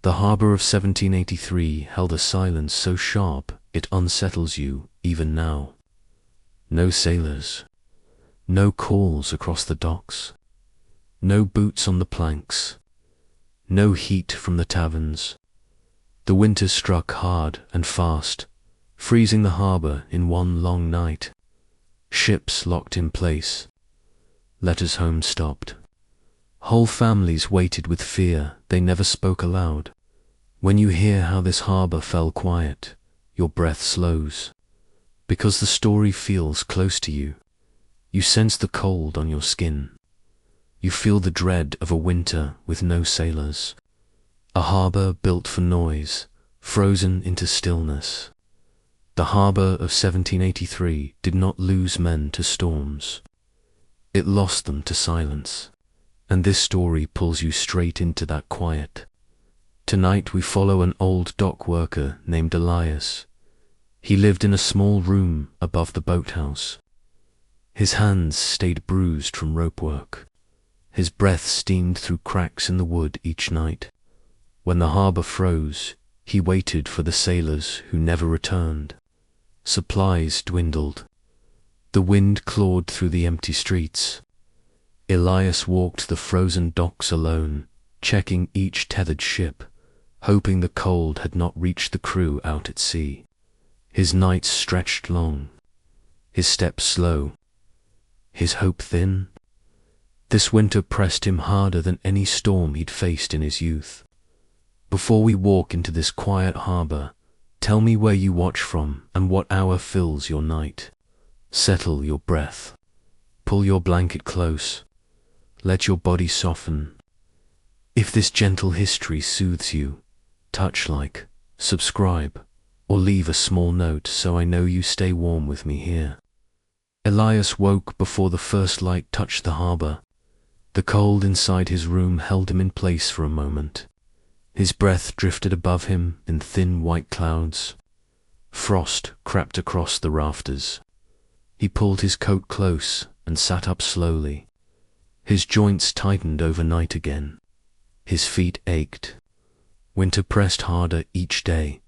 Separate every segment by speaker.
Speaker 1: The harbour of 1783 held a silence so sharp it unsettles you even now. No sailors, no calls across the docks, no boots on the planks, no heat from the taverns. The winter struck hard and fast, freezing the harbour in one long night. Ships locked in place, letters home stopped. Whole families waited with fear they never spoke aloud. When you hear how this harbour fell quiet, your breath slows, because the story feels close to you. You sense the cold on your skin. You feel the dread of a winter with no sailors. A harbour built for noise, frozen into stillness. The harbour of 1783 did not lose men to storms. It lost them to silence. And this story pulls you straight into that quiet. Tonight we follow an old dock worker named Elias. He lived in a small room above the boathouse. His hands stayed bruised from rope work. His breath steamed through cracks in the wood each night. When the harbour froze, he waited for the sailors who never returned. Supplies dwindled. The wind clawed through the empty streets. Elias walked the frozen docks alone, checking each tethered ship, hoping the cold had not reached the crew out at sea. His nights stretched long, his steps slow, his hope thin. This winter pressed him harder than any storm he'd faced in his youth. Before we walk into this quiet harbour, tell me where you watch from and what hour fills your night. Settle your breath. Pull your blanket close. Let your body soften. If this gentle history soothes you, touch like, subscribe, or leave a small note so I know you stay warm with me here. Elias woke before the first light touched the harbour. The cold inside his room held him in place for a moment. His breath drifted above him in thin white clouds. Frost crept across the rafters. He pulled his coat close and sat up slowly. His joints tightened overnight again. His feet ached. Winter pressed harder each day.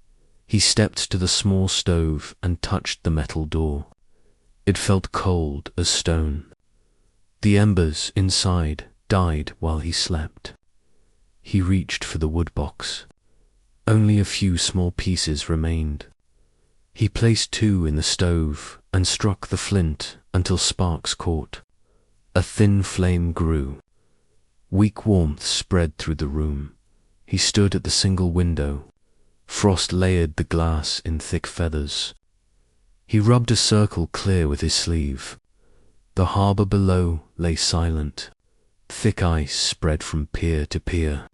Speaker 1: He stepped to the small stove and touched the metal door. It felt cold as stone. The embers inside died while he slept. He reached for the wood box. Only a few small pieces remained. He placed 2 in the stove and struck the flint until sparks caught. A thin flame grew. Weak warmth spread through the room. He stood at the single window. Frost layered the glass in thick feathers. He rubbed a circle clear with his sleeve. The harbour below lay silent. Thick ice spread from pier to pier.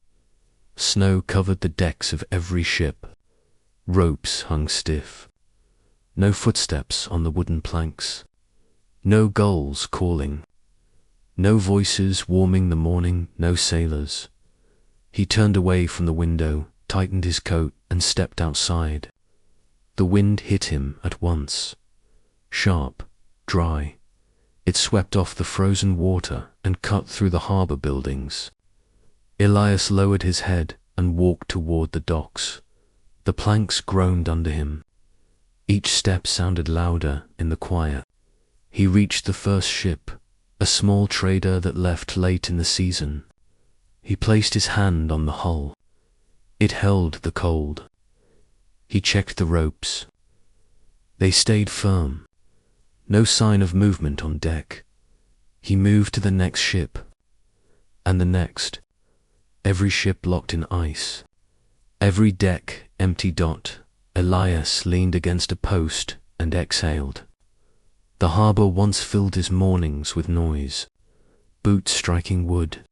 Speaker 1: Snow covered the decks of every ship. Ropes hung stiff. No footsteps on the wooden planks. No gulls calling. No voices warming the morning, no sailors. He turned away from the window, tightened his coat, and stepped outside. The wind hit him at once. Sharp, dry. It swept off the frozen water and cut through the harbour buildings. Elias lowered his head and walked toward the docks. The planks groaned under him. Each step sounded louder in the quiet. He reached the first ship, a small trader that left late in the season. He placed his hand on the hull. It held the cold. He checked the ropes. They stayed firm. No sign of movement on deck. He moved to the next ship, and the next. Every ship locked in ice. Every deck empty. Elias leaned against a post and exhaled. The harbour once filled his mornings with noise. Boots striking wood,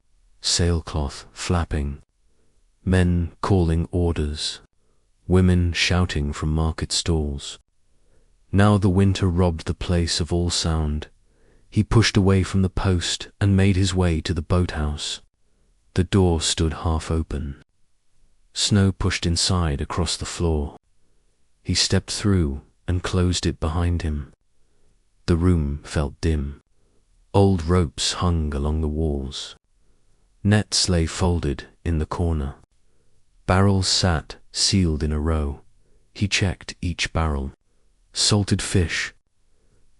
Speaker 1: sailcloth flapping, men calling orders, women shouting from market stalls. Now the winter robbed the place of all sound. He pushed away from the post and made his way to the boathouse. The door stood half open. Snow pushed inside across the floor. He stepped through and closed it behind him. The room felt dim. Old ropes hung along the walls. Nets lay folded in the corner. Barrels sat, sealed in a row. He checked each barrel. Salted fish,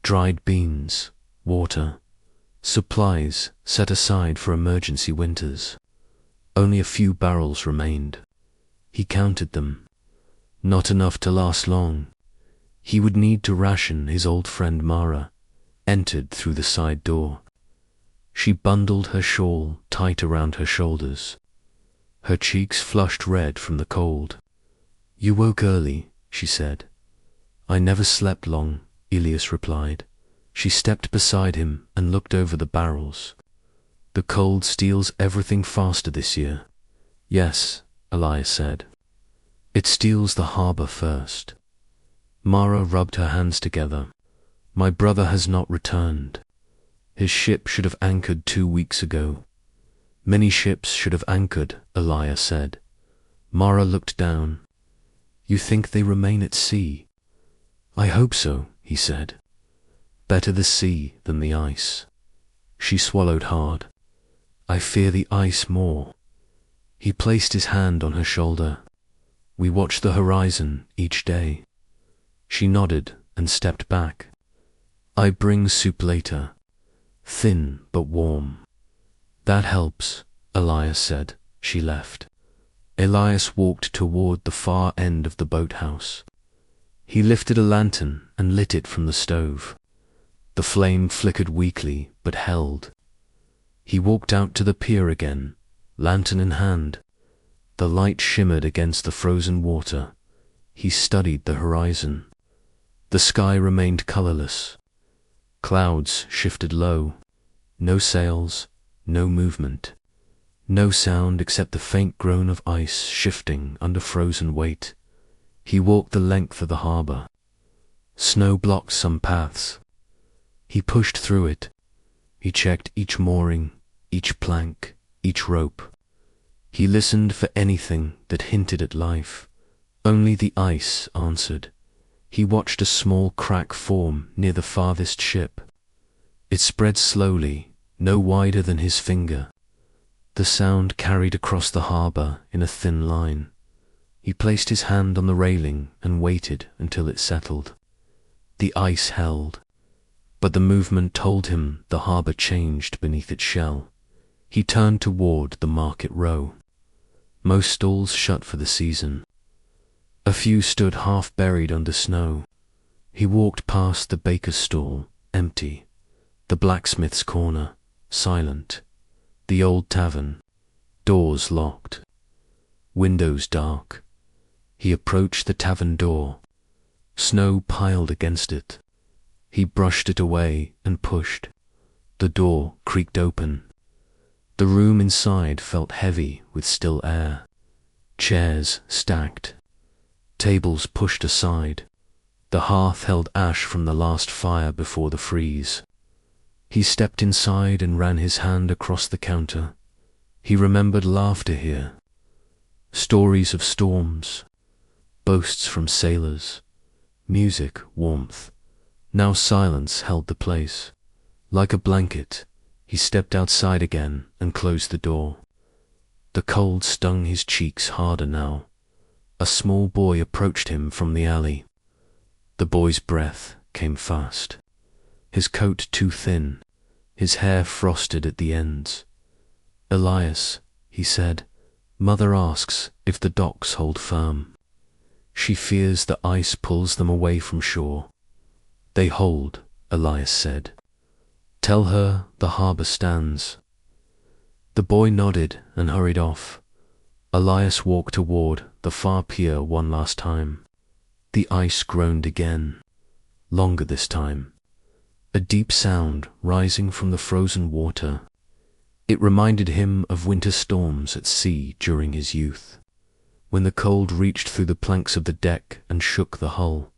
Speaker 1: dried beans, water, supplies set aside for emergency winters. Only a few barrels remained. He counted them. Not enough to last long. He would need to ration his old friend Mara. Entered through the side door. She bundled her shawl tight around her shoulders. Her cheeks flushed red from the cold. "You woke early," she said. "I never slept long," Elias replied. She stepped beside him and looked over the barrels. "The cold steals everything faster this year." "Yes," Elias said. "It steals the harbor first." Mara rubbed her hands together. "My brother has not returned. His ship should have anchored 2 weeks ago." "Many ships should have anchored," Elias said. Mara looked down. "You think they remain at sea?" "I hope so," he said. "Better the sea than the ice." She swallowed hard. "I fear the ice more." He placed his hand on her shoulder. "We watch the horizon each day." She nodded and stepped back. "I bring soup later. Thin but warm." "That helps," Elias said. She left. Elias walked toward the far end of the boathouse. He lifted a lantern and lit it from the stove. The flame flickered weakly, but held. He walked out to the pier again, lantern in hand. The light shimmered against the frozen water. He studied the horizon. The sky remained colorless. Clouds shifted low. No sails, no movement. No sound except the faint groan of ice shifting under frozen weight. He walked the length of the harbor. Snow blocked some paths. He pushed through it. He checked each mooring, each plank, each rope. He listened for anything that hinted at life. Only the ice answered. He watched a small crack form near the farthest ship. It spread slowly, no wider than his finger. The sound carried across the harbor in a thin line. He placed his hand on the railing and waited until it settled. The ice held, but the movement told him the harbor changed beneath its shell. He turned toward the market row. Most stalls shut for the season. A few stood half buried under snow. He walked past the baker's stall, empty. The blacksmith's corner, silent. The old tavern, doors locked. Windows dark. He approached the tavern door. Snow piled against it. He brushed it away and pushed. The door creaked open. The room inside felt heavy with still air. Chairs stacked. Tables pushed aside. The hearth held ash from the last fire before the freeze. He stepped inside and ran his hand across the counter. He remembered laughter here. Stories of storms. Boasts from sailors. Music, warmth. Now silence held the place. Like a blanket, he stepped outside again and closed the door. The cold stung his cheeks harder now. A small boy approached him from the alley. The boy's breath came fast. His coat too thin, his hair frosted at the ends. "Elias," he said, "Mother asks if the docks hold firm. She fears the ice pulls them away from shore." "They hold," Elias said. "Tell her the harbor stands." The boy nodded and hurried off. Elias walked toward the far pier one last time. The ice groaned again, longer this time. A deep sound rising from the frozen water. It reminded him of winter storms at sea during his youth, when the cold reached through the planks of the deck and shook the hull.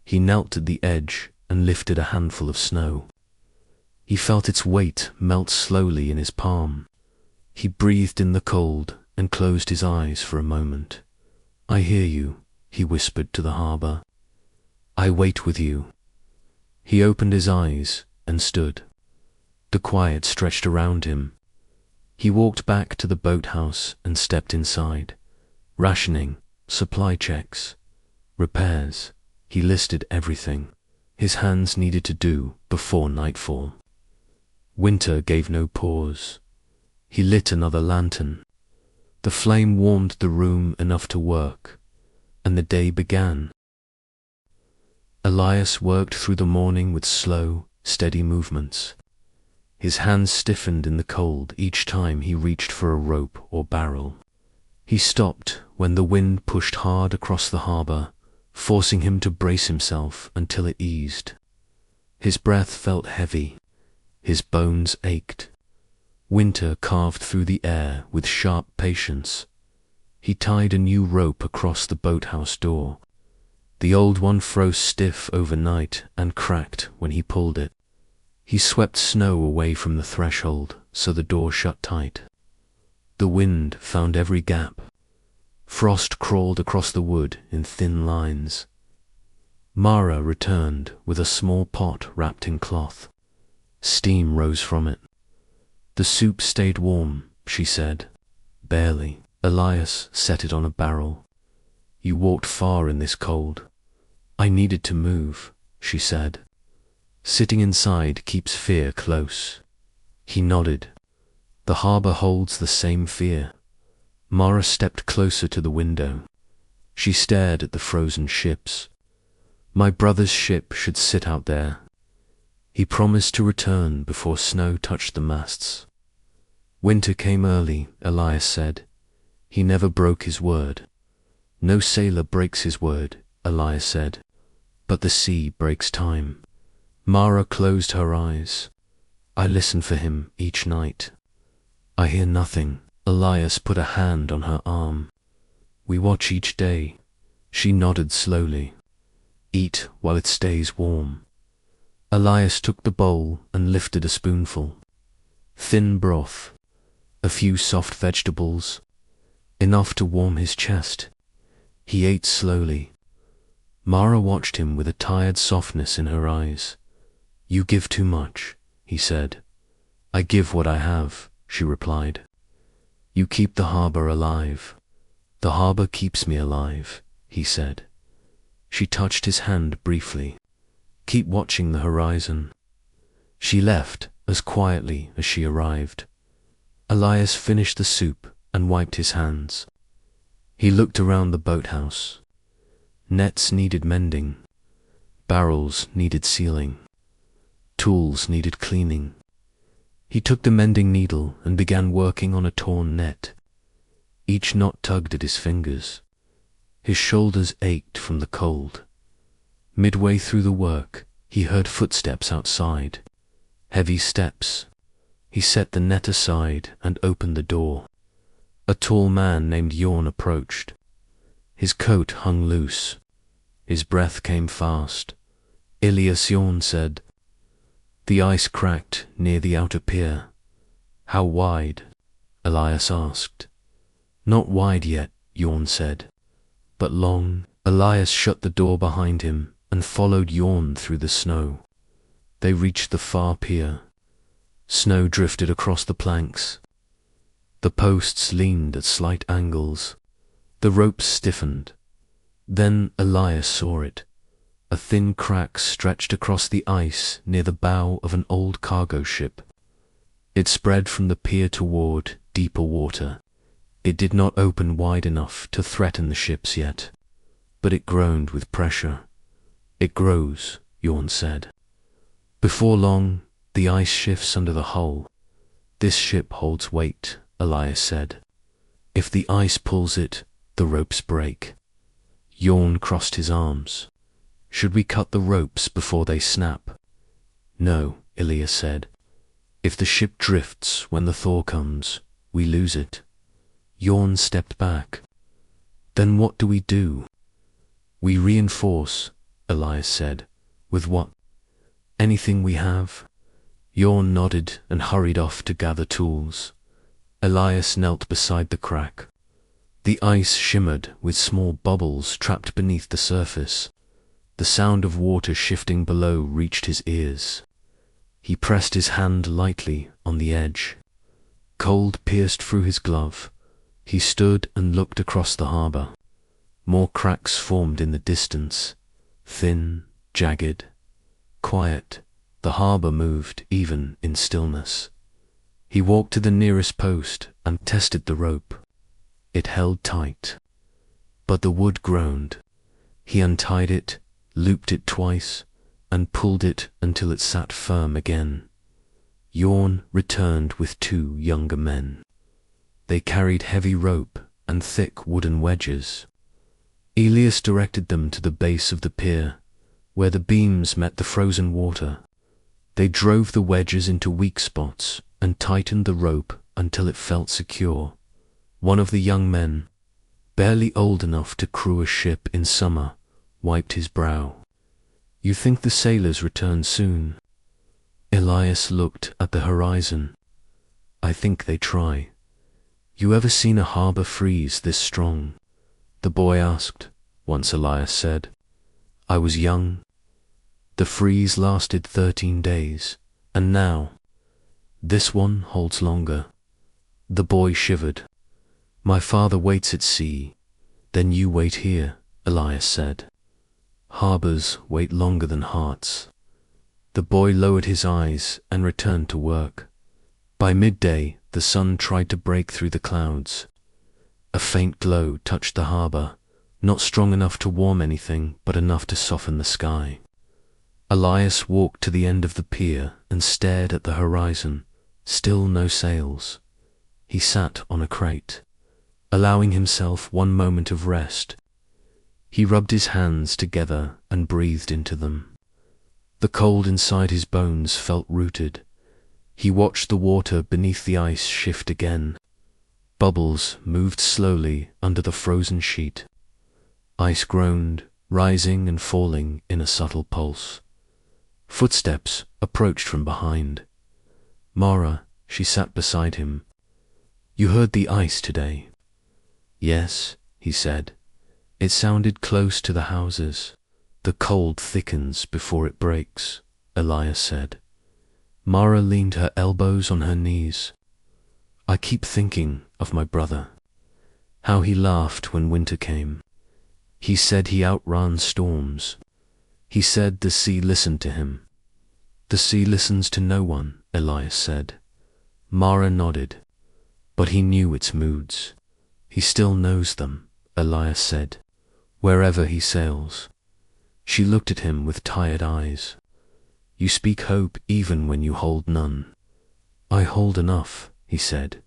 Speaker 1: He knelt at the edge and lifted a handful of snow. He felt its weight melt slowly in his palm. He breathed in the cold and closed his eyes for a moment. "I hear you," he whispered to the harbor. "I wait with you." He opened his eyes and stood. The quiet stretched around him. He walked back to the boathouse and stepped inside. Rationing, supply checks, repairs. He listed everything his hands needed to do before nightfall. Winter gave no pause. He lit another lantern. The flame warmed the room enough to work, and the day began. Elias worked through the morning with slow, steady movements. His hands stiffened in the cold each time he reached for a rope or barrel. He stopped when the wind pushed hard across the harbor, forcing him to brace himself until it eased. His breath felt heavy. His bones ached. Winter carved through the air with sharp patience. He tied a new rope across the boathouse door. The old one froze stiff overnight and cracked when he pulled it. He swept snow away from the threshold so the door shut tight. The wind found every gap. Frost crawled across the wood in thin lines. Mara returned with a small pot wrapped in cloth. Steam rose from it. The soup stayed warm, she said. Barely. Elias set it on a barrel. You walked far in this cold. I needed to move, she said. Sitting inside keeps fear close. He nodded. The harbor holds the same fear. Mara stepped closer to the window. She stared at the frozen ships. My brother's ship should sit out there. He promised to return before snow touched the masts. Winter came early, Elias said. He never broke his word. No sailor breaks his word, Elias said. But the sea breaks time. Mara closed her eyes. I listen for him each night. I hear nothing. Elias put a hand on her arm. We watch each day. She nodded slowly. Eat while it stays warm. Elias took the bowl and lifted a spoonful. Thin broth, a few soft vegetables, enough to warm his chest. He ate slowly. Mara watched him with a tired softness in her eyes. You give too much, he said. I give what I have, she replied. You keep the harbor alive. The harbor keeps me alive, he said. She touched his hand briefly. Keep watching the horizon. She left as quietly as she arrived. Elias finished the soup and wiped his hands. He looked around the boathouse. Nets needed mending. Barrels needed sealing. Tools needed cleaning. He took the mending needle and began working on a torn net. Each knot tugged at his fingers. His shoulders ached from the cold. Midway through the work, he heard footsteps outside. Heavy steps. He set the net aside and opened the door. A tall man named Yorn approached. His coat hung loose. His breath came fast. Elias, Yorn said. The ice cracked near the outer pier. How wide? Elias asked. Not wide yet, Yorn said, but long. Elias shut the door behind him and followed Yorn through the snow. They reached the far pier. Snow drifted across the planks. The posts leaned at slight angles. The ropes stiffened. Then Elias saw it. A thin crack stretched across the ice near the bow of an old cargo ship. It spread from the pier toward deeper water. It did not open wide enough to threaten the ships yet, but it groaned with pressure. It grows, Yorn said. Before long, the ice shifts under the hull. This ship holds weight, Elias said. If the ice pulls it, the ropes break. Yorn crossed his arms. Should we cut the ropes before they snap? No, Elias said. If the ship drifts when the thaw comes, we lose it. Yorn stepped back. Then what do we do? We reinforce, Elias said. With what? Anything we have? Yorn nodded and hurried off to gather tools. Elias knelt beside the crack. The ice shimmered with small bubbles trapped beneath the surface. The sound of water shifting below reached his ears. He pressed his hand lightly on the edge. Cold pierced through his glove. He stood and looked across the harbour. More cracks formed in the distance, thin, jagged, quiet. The harbour moved even in stillness. He walked to the nearest post and tested the rope. It held tight, but the wood groaned. He untied it, looped it twice, and pulled it until it sat firm again. Yorn returned with 2 younger men. They carried heavy rope and thick wooden wedges. Elias directed them to the base of the pier, where the beams met the frozen water. They drove the wedges into weak spots and tightened the rope until it felt secure. One of the young men, barely old enough to crew a ship in summer, wiped his brow. "You think the sailors return soon?" Elias looked at the horizon. "I think they try." "You ever seen a harbour freeze this strong?" the boy asked. Once Elias said, "I was young. The freeze lasted 13 days, and now, this one holds longer." The boy shivered. "My father waits at sea, then you wait here," Elias said. "Harbours wait longer than hearts." The boy lowered his eyes and returned to work. By midday, the sun tried to break through the clouds. A faint glow touched the harbour, not strong enough to warm anything, but enough to soften the sky. Elias walked to the end of the pier and stared at the horizon. Still no sails. He sat on a crate, allowing himself one moment of rest. He rubbed his hands together and breathed into them. The cold inside his bones felt rooted. He watched the water beneath the ice shift again. Bubbles moved slowly under the frozen sheet. Ice groaned, rising and falling in a subtle pulse. Footsteps approached from behind. "Mara," she sat beside him. "You heard the ice today?" "Yes," he said. "It sounded close to the houses." "The cold thickens before it breaks," Elias said. Mara leaned her elbows on her knees. "I keep thinking of my brother. How he laughed when winter came. He said he outran storms. He said the sea listened to him." "The sea listens to no one," Elias said. Mara nodded. "But he knew its moods. He still knows them," Elias said, "wherever he sails." She looked at him with tired eyes. "You speak hope even when you hold none." "I hold enough," he said.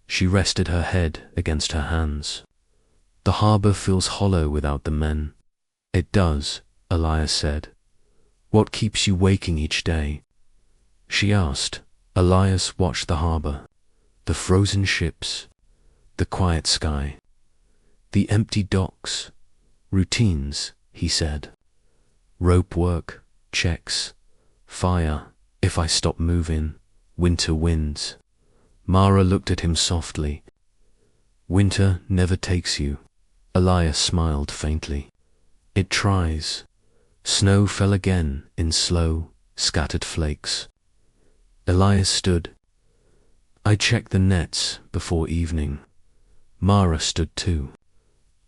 Speaker 1: She rested her head against her hands. "The harbour feels hollow without the men." "It does," Elias said. "What keeps you waking each day?" She asked. Elias watched the harbour, the frozen ships, the quiet sky, the empty docks. "Routines," he said. "Rope work, checks, fire. If I stop moving, winter wins." Mara looked at him softly. "Winter never takes you." Elias smiled faintly. "It tries." Snow fell again in slow, scattered flakes. Elias stood. "I check the nets before evening." Mara stood too.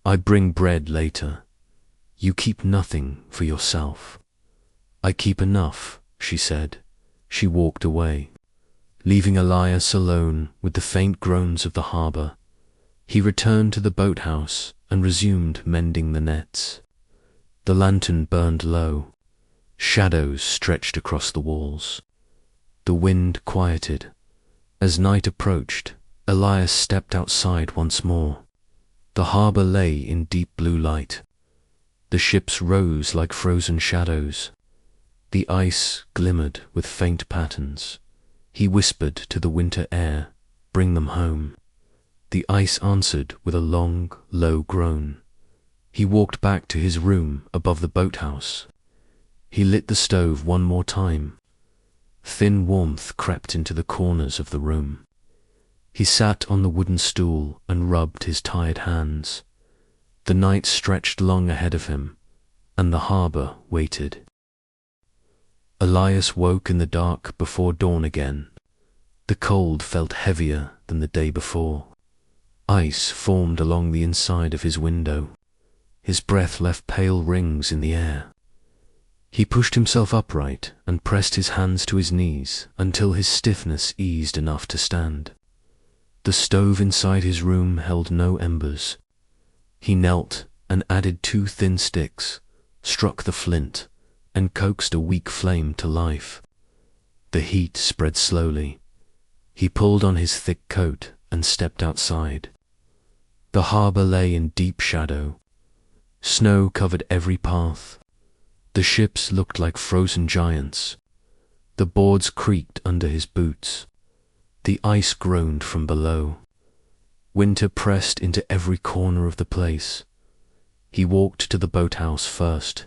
Speaker 1: "I bring bread later. You keep nothing for yourself." "I keep enough," she said. She walked away, leaving Elias alone with the faint groans of the harbour. He returned to the boathouse and resumed mending the nets. The lantern burned low. Shadows stretched across the walls. The wind quieted. As night approached, Elias stepped outside once more. The harbour lay in deep blue light. The ships rose like frozen shadows. The ice glimmered with faint patterns. He whispered to the winter air, "Bring them home." The ice answered with a long, low groan. He walked back to his room above the boathouse. He lit the stove one more time. Thin warmth crept into the corners of the room. He sat on the wooden stool and rubbed his tired hands. The night stretched long ahead of him, and the harbour waited. Elias woke in the dark before dawn again. The cold felt heavier than the day before. Ice formed along the inside of his window. His breath left pale rings in the air. He pushed himself upright and pressed his hands to his knees until his stiffness eased enough to stand. The stove inside his room held no embers. He knelt and added 2 thin sticks, struck the flint, and coaxed a weak flame to life. The heat spread slowly. He pulled on his thick coat and stepped outside. The harbour lay in deep shadow. Snow covered every path. The ships looked like frozen giants. The boards creaked under his boots. The ice groaned from below. Winter pressed into every corner of the place. He walked to the boathouse first.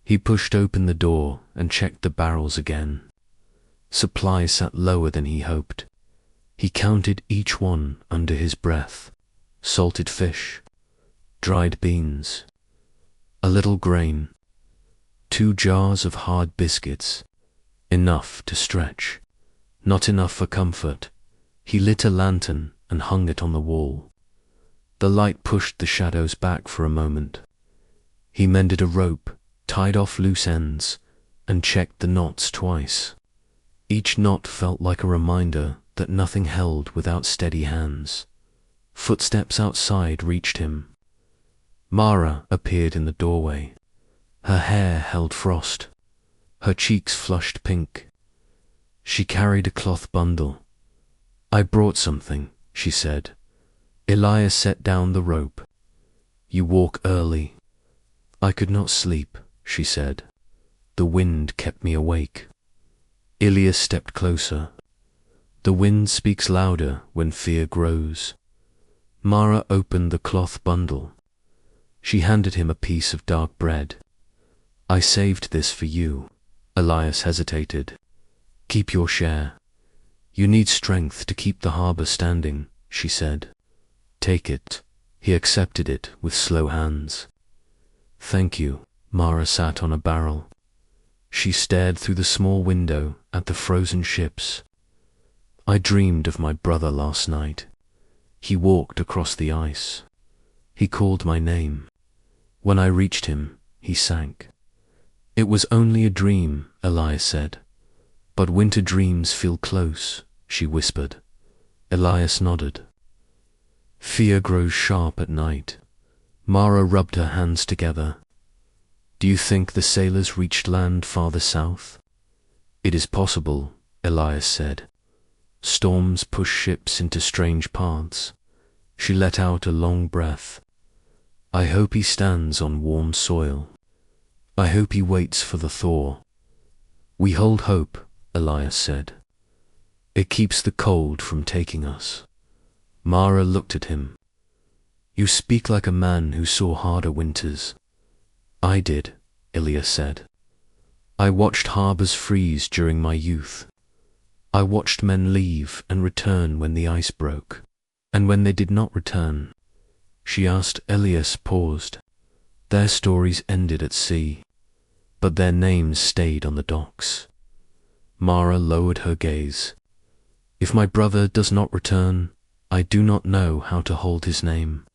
Speaker 1: He pushed open the door and checked the barrels again. Supplies sat lower than he hoped. He counted each one under his breath. Salted fish, dried beans, a little grain, 2 jars of hard biscuits, enough to stretch, not enough for comfort. He lit a lantern and hung it on the wall. The light pushed the shadows back for a moment. He mended a rope, tied off loose ends, and checked the knots twice. Each knot felt like a reminder that nothing held without steady hands. Footsteps outside reached him. Mara appeared in the doorway. Her hair held frost. Her cheeks flushed pink. She carried a cloth bundle. "I brought something," she said. Elias set down the rope. "You walk early." "I could not sleep," she said. "The wind kept me awake." Elias stepped closer. The wind speaks louder when fear grows. Mara opened the cloth bundle. She handed him a piece of dark bread. "I saved this for you." Elias hesitated. "Keep your share. You need strength to keep the harbour standing," she said. "Take it." He accepted it with slow hands. "Thank you." Mara sat on a barrel. She stared through the small window at the frozen ships. "I dreamed of my brother last night. He walked across the ice. He called my name. When I reached him, he sank." "It was only a dream," Elias said. "But winter dreams feel close," she whispered. Elias nodded. "Fear grows sharp at night." Mara rubbed her hands together. "Do you think the sailors reached land farther south?" "It is possible," Elias said. "Storms push ships into strange paths." She let out a long breath. "I hope he stands on warm soil. I hope he waits for the thaw." "We hold hope," Elias said. "It keeps the cold from taking us." Mara looked at him. "You speak like a man who saw harder winters." "I did," Elias said. "I watched harbours freeze during my youth. I watched men leave and return when the ice broke. And when they did not return," she asked. Elias paused. "Their stories ended at sea, but their names stayed on the docks." Mara lowered her gaze. "If my brother does not return, I do not know how to hold his name."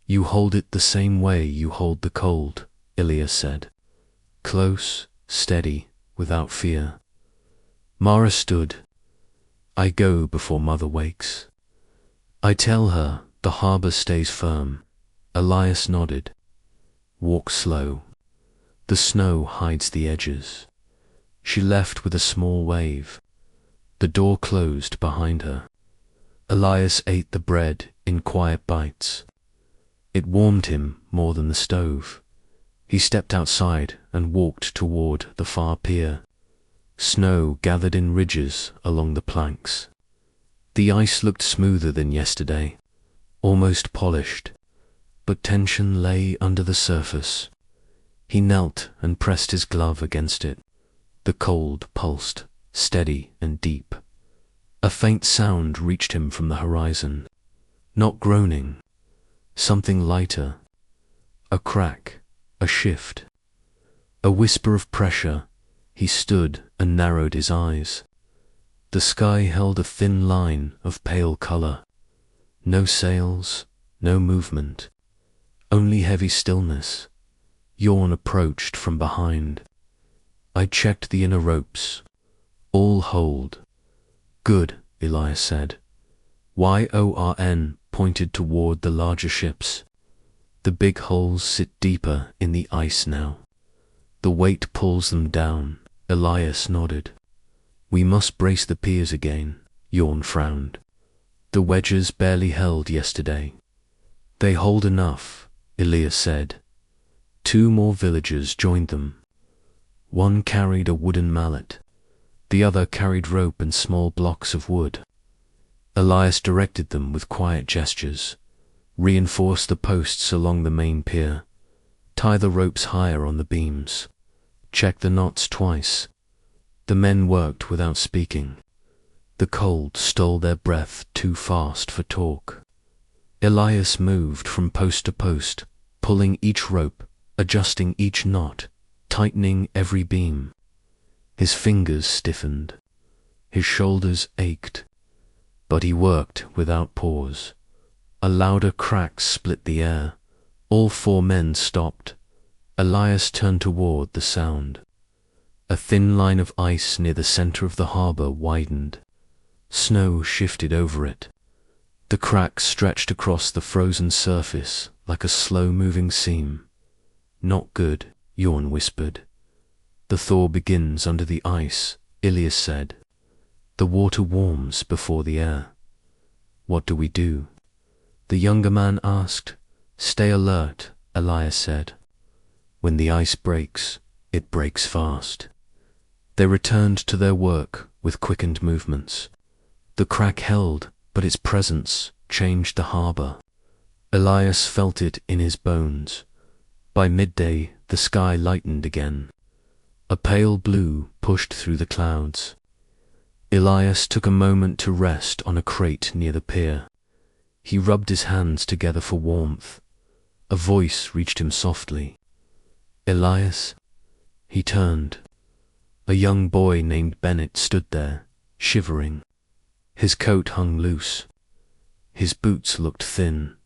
Speaker 1: "You hold it the same way you hold the cold," Elias said. "Close, steady, without fear." Mara stood. "I go before mother wakes. I tell her the harbour stays firm." Elias nodded. "Walk slow. The snow hides the edges." She left with a small wave. The door closed behind her. Elias ate the bread in quiet bites. It warmed him more than the stove. He stepped outside and walked toward the far pier. Snow gathered in ridges along the planks. The ice looked smoother than yesterday, almost polished, but tension lay under the surface. He knelt and pressed his glove against it. The cold pulsed, steady and deep. A faint sound reached him from the horizon. Not groaning, something lighter. A crack, a shift, a whisper of pressure. He stood and narrowed his eyes. The sky held a thin line of pale colour. No sails, no movement, only heavy stillness. Yawn approached from behind. I checked the inner ropes. All hold. Good, Elias said. Yorn pointed toward the larger ships. The big hulls sit deeper in the ice now. The weight pulls them down. Elias nodded. We must brace the piers again. Yawn frowned. The wedges barely held yesterday. They hold enough, Elias said. 2 more villagers joined them. One carried a wooden mallet. The other carried rope and small blocks of wood. Elias directed them with quiet gestures. Reinforce the posts along the main pier. Tie the ropes higher on the beams. Check the knots twice. The men worked without speaking. The cold stole their breath too fast for talk. Elias moved from post to post, pulling each rope, adjusting each knot, tightening every beam. His fingers stiffened. His shoulders ached. But he worked without pause. A louder crack split the air. All 4 men stopped. Elias turned toward the sound. A thin line of ice near the center of the harbor widened. Snow shifted over it. The crack stretched across the frozen surface like a slow-moving seam. Not good, Yawn whispered. The thaw begins under the ice, Elias said. The water warms before the air. What do we do? The younger man asked. Stay alert, Elias said. When the ice breaks, it breaks fast. They returned to their work with quickened movements. The crack held, but its presence changed the harbor. Elias felt it in his bones. By midday, the sky lightened again. A pale blue pushed through the clouds. Elias took a moment to rest on a crate near the pier. He rubbed his hands together for warmth. A voice reached him softly. Elias? He turned. A young boy named Bennett stood there, shivering. His coat hung loose. His boots looked thin.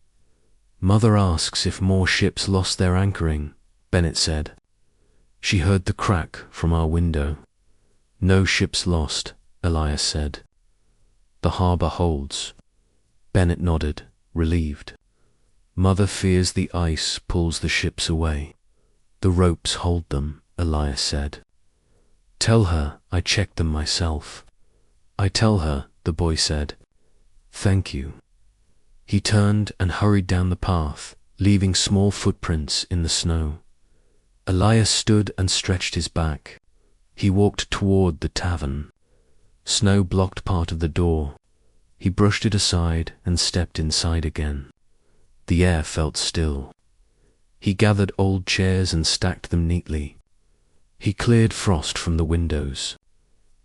Speaker 1: Mother asks if more ships lost their anchoring, Bennett said. She heard the crack from our window. No ships lost, Elias said. The harbor holds. Bennett nodded, relieved. Mother fears the ice pulls the ships away. The ropes hold them, Elias said. Tell her I checked them myself. I tell her, the boy said. Thank you. He turned and hurried down the path, leaving small footprints in the snow. Elias stood and stretched his back. He walked toward the tavern. Snow blocked part of the door. He brushed it aside and stepped inside again. The air felt still. He gathered old chairs and stacked them neatly. He cleared frost from the windows.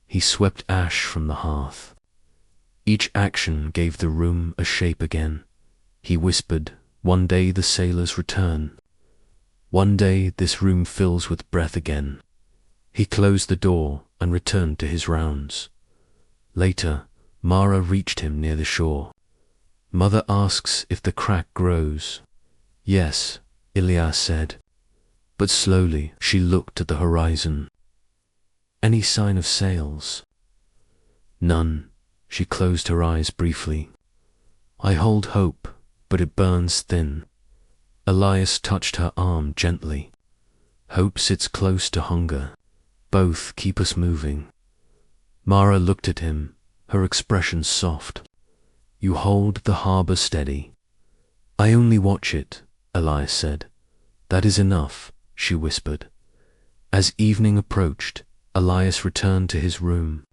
Speaker 1: He swept ash from the hearth. Each action gave the room a shape again. He whispered, one day the sailors return. One day this room fills with breath again. He closed the door and returned to his rounds. Later, Mara reached him near the shore. Mother asks if the crack grows. Yes, Elias said. But slowly she looked at the horizon. Any sign of sails? None. She closed her eyes briefly. I hold hope, but it burns thin. Elias touched her arm gently. Hope sits close to hunger. Both keep us moving. Mara looked at him, her expression soft. You hold the harbor steady. I only watch it, Elias said. That is enough, she whispered. As evening approached, Elias returned to his room.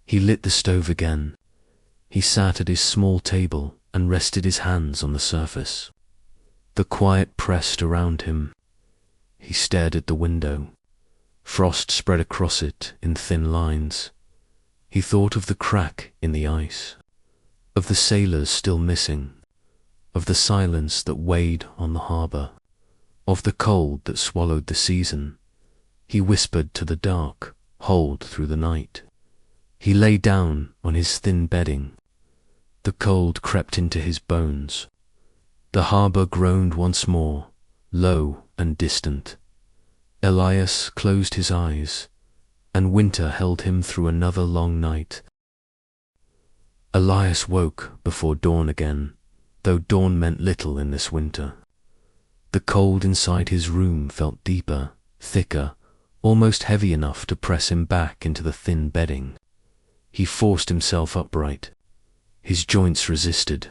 Speaker 1: He lit the stove again. He sat at his small table and rested his hands on the surface. The quiet pressed around him. He stared at the window. Frost spread across it in thin lines. He thought of the crack in the ice, of the sailors still missing, of the silence that weighed on the harbor, of the cold that swallowed the season. He whispered to the dark, hold through the night. He lay down on his thin bedding. The cold crept into his bones. The harbour groaned once more, low and distant. Elias closed his eyes, and winter held him through another long night. Elias woke before dawn again, though dawn meant little in this winter. The cold inside his room felt deeper, thicker, almost heavy enough to press him back into the thin bedding. He forced himself upright. His joints resisted.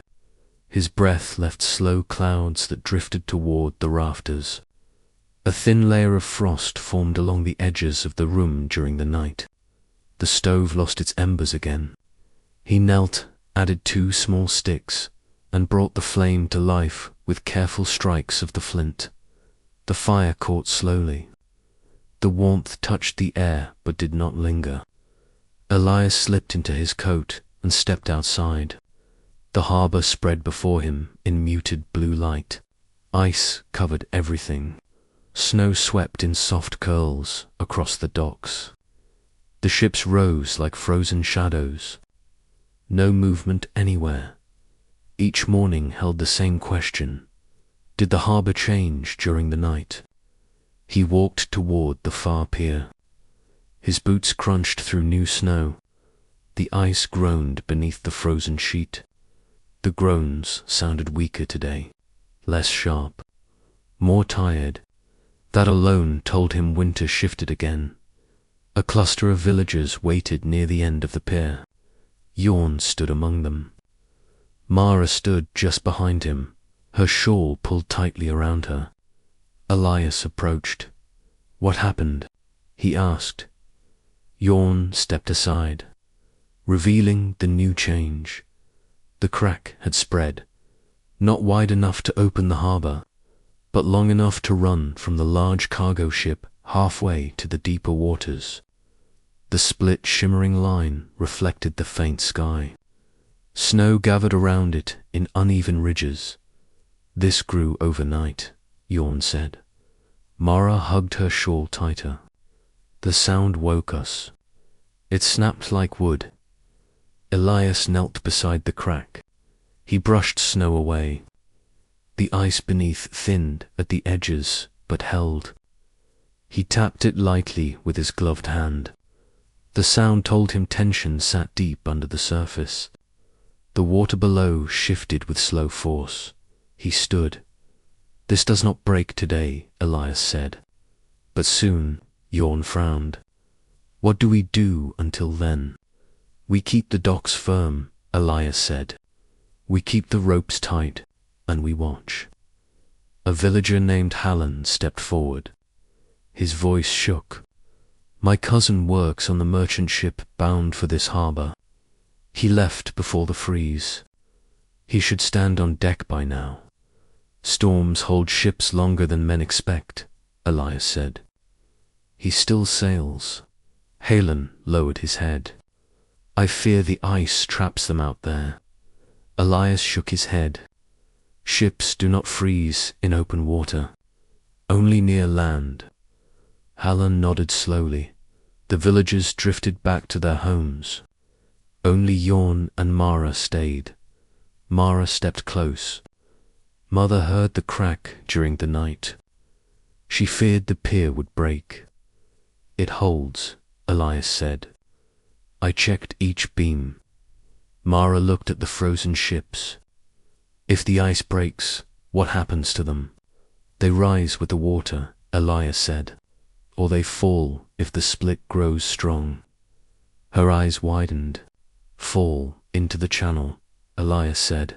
Speaker 1: His breath left slow clouds that drifted toward the rafters. A thin layer of frost formed along the edges of the room during the night. The stove lost its embers again. He knelt, added 2 small sticks, and brought the flame to life with careful strikes of the flint. The fire caught slowly. The warmth touched the air but did not linger. Elias slipped into his coat and stepped outside. The harbour spread before him in muted blue light. Ice covered everything. Snow swept in soft curls across the docks. The ships rose like frozen shadows. No movement anywhere. Each morning held the same question. Did the harbour change during the night? He walked toward the far pier. His boots crunched through new snow. The ice groaned beneath the frozen sheet. The groans sounded weaker today, less sharp, more tired. That alone told him winter shifted again. A cluster of villagers waited near the end of the pier. Yorn stood among them. Mara stood just behind him, her shawl pulled tightly around her. Elias approached. "What happened?" he asked. Yorn stepped aside, revealing the new change. The crack had spread, not wide enough to open the harbour, but long enough to run from the large cargo ship halfway to the deeper waters. The split shimmering line reflected the faint sky. Snow gathered around it in uneven ridges. "This grew overnight," Yorn said. Mara hugged her shawl tighter. "The sound woke us. It snapped like wood." Elias knelt beside the crack. He brushed snow away. The ice beneath thinned at the edges, but held. He tapped it lightly with his gloved hand. The sound told him tension sat deep under the surface. The water below shifted with slow force. He stood. "This does not break today," Elias said. "But soon," Yorn frowned. "What do we do until then?" "We keep the docks firm," Elias said. "We keep the ropes tight, and we watch." A villager named Hallan stepped forward. His voice shook. "My cousin works on the merchant ship bound for this harbour. He left before the freeze. He should stand on deck by now." "Storms hold ships longer than men expect," Elias said. "He still sails." Hallan lowered his head. "I fear the ice traps them out there." Elias shook his head. "Ships do not freeze in open water, only near land." Hallan nodded slowly. The villagers drifted back to their homes. Only Yorn and Mara stayed. Mara stepped close. Mother heard the crack during the night. She feared the pier would break. "It holds," Elias said. "I checked each beam." Mara looked at the frozen ships. "If the ice breaks, what happens to them?" "They rise with the water," Elias said. "Or they fall if the split grows strong." Her eyes widened. "Fall into the channel," Elias said.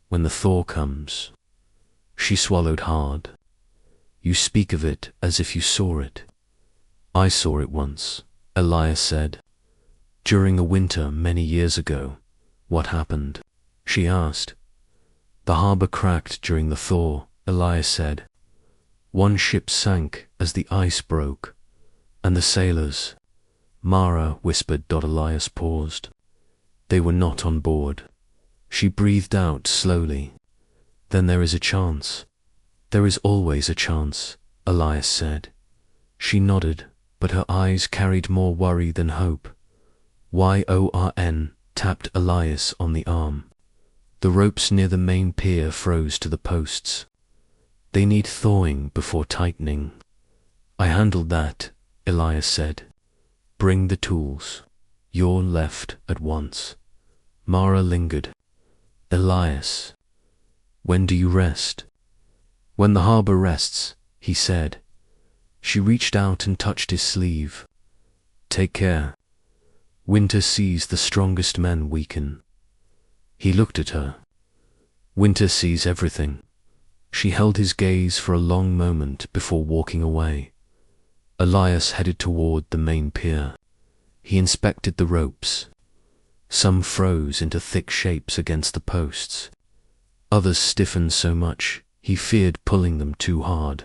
Speaker 1: "When the thaw comes." She swallowed hard. "You speak of it as if you saw it." "I saw it once," Elias said. "During a winter many years ago." "What happened?" she asked. "The harbour cracked during the thaw," Elias said. "One ship sank as the ice broke, and the sailors—" Mara whispered. Elias paused. "They were not on board." She breathed out slowly. "Then there is a chance." "There is always a chance," Elias said. She nodded, but her eyes carried more worry than hope. Yorn tapped Elias on the arm. The ropes near the main pier froze to the posts. They need thawing before tightening. I handled that, Elias said. Bring the tools. You're left at once. Mara lingered. Elias, when do you rest? When the harbor rests, he said. She reached out and touched his sleeve. Take care. Winter sees the strongest men weaken. He looked at her. Winter sees everything. She held his gaze for a long moment before walking away. Elias headed toward the main pier. He inspected the ropes. Some froze into thick shapes against the posts. Others stiffened so much he feared pulling them too hard.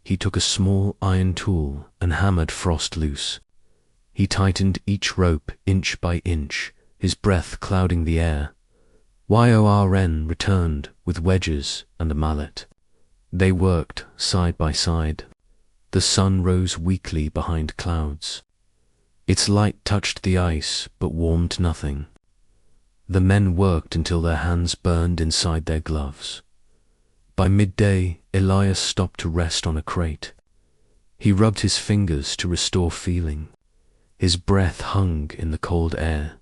Speaker 1: He took a small iron tool and hammered frost loose. He tightened each rope inch by inch, his breath clouding the air. Yorn returned with wedges and a mallet. They worked side by side. The sun rose weakly behind clouds. Its light touched the ice but warmed nothing. The men worked until their hands burned inside their gloves. By midday, Elias stopped to rest on a crate. He rubbed his fingers to restore feeling. His breath hung in the cold air.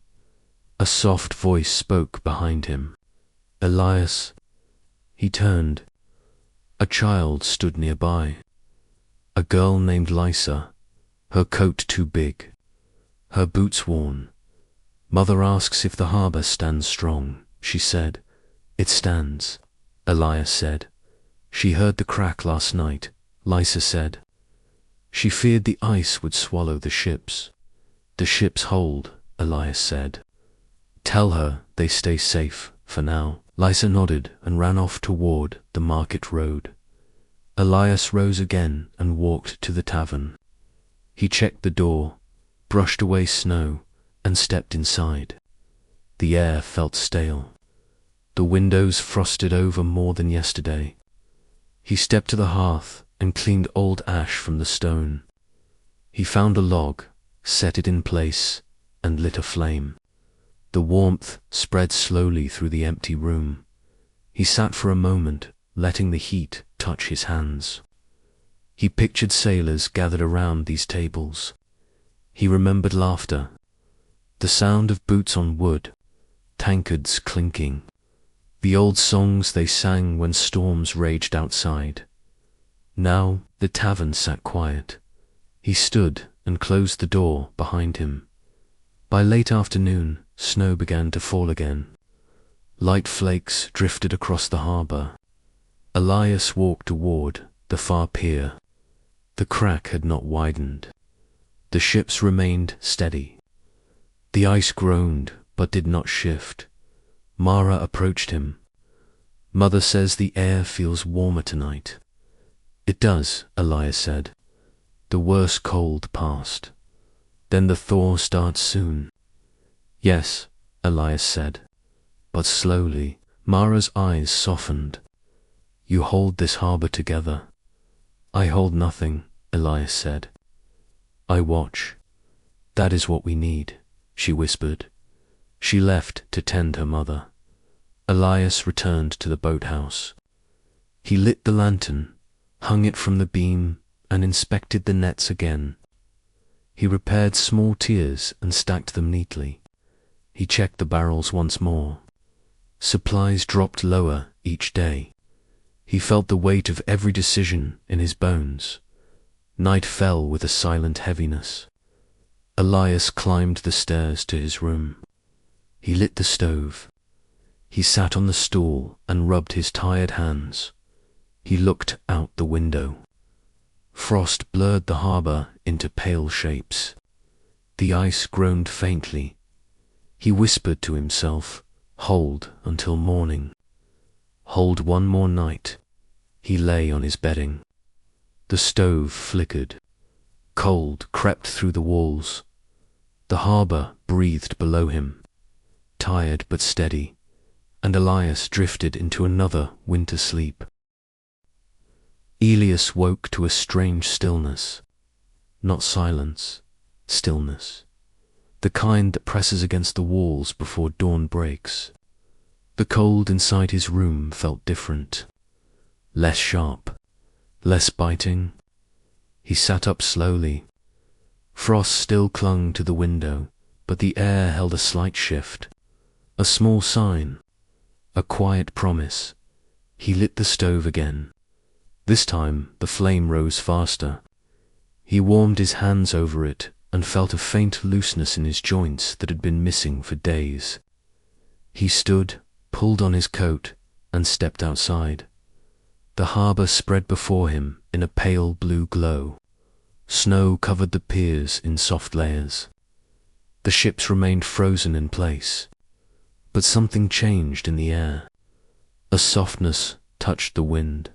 Speaker 1: A soft voice spoke behind him. Elias. He turned. A child stood nearby. A girl named Lysa, her coat too big, her boots worn. Mother asks if the harbor stands strong, she said. It stands, Elias said. She heard the crack last night, Lysa said. She feared the ice would swallow the ships. The ships hold, Elias said. Tell her they stay safe for now. Lysa nodded and ran off toward the market road. Elias rose again and walked to the tavern. He checked the door, brushed away snow, and stepped inside. The air felt stale. The windows frosted over more than yesterday. He stepped to the hearth and cleaned old ash from the stone. He found a log, set it in place, and lit a flame. The warmth spread slowly through the empty room. He sat for a moment, letting the heat touch his hands. He pictured sailors gathered around these tables. He remembered laughter, the sound of boots on wood, tankards clinking, the old songs they sang when storms raged outside. Now the tavern sat quiet. He stood and closed the door behind him. By late afternoon, snow began to fall again. Light flakes drifted across the harbor. Elias walked toward the far pier. The crack had not widened. The ships remained steady. The ice groaned but did not shift. Mara approached him. Mother says the air feels warmer tonight. It does, Elias said. The worst cold passed. Then the thaw starts soon. Yes, Elias said. But slowly, Mara's eyes softened. You hold this harbor together. I hold nothing, Elias said. I watch. That is what we need, she whispered. She left to tend her mother. Elias returned to the boathouse. He lit the lantern, hung it from the beam, and inspected the nets again. He repaired small tiers and stacked them neatly. He checked the barrels once more. Supplies dropped lower each day. He felt the weight of every decision in his bones. Night fell with a silent heaviness. Elias climbed the stairs to his room. He lit the stove. He sat on the stool and rubbed his tired hands. He looked out the window. Frost blurred the harbor into pale shapes. The ice groaned faintly. He whispered to himself, hold until morning. Hold one more night. He lay on his bedding. The stove flickered. Cold crept through the walls. The harbor breathed below him, tired but steady, and Elias drifted into another winter sleep. Elias woke to a strange stillness. Not silence, stillness. The kind that presses against the walls before dawn breaks. The cold inside his room felt different. Less sharp, less biting. He sat up slowly. Frost still clung to the window, but the air held a slight shift. A small sign, a quiet promise. He lit the stove again. This time the flame rose faster. He warmed his hands over it and felt a faint looseness in his joints that had been missing for days. He stood, pulled on his coat, and stepped outside. The harbour spread before him in a pale blue glow. Snow covered the piers in soft layers. The ships remained frozen in place, but something changed in the air. A softness touched the wind,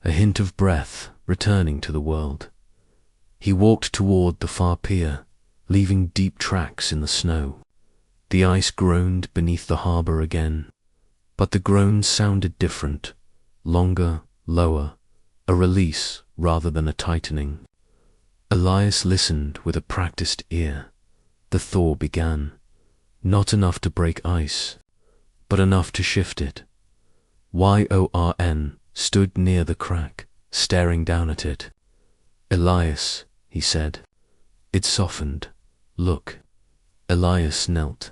Speaker 1: a hint of breath returning to the world. He walked toward the far pier, leaving deep tracks in the snow. The ice groaned beneath the harbour again, but the groans sounded different, longer, lower, a release rather than a tightening. Elias listened with a practiced ear. The thaw began, not enough to break ice, but enough to shift it. Yorn stood near the crack, staring down at it. Elias, he said. It softened. Look. Elias knelt.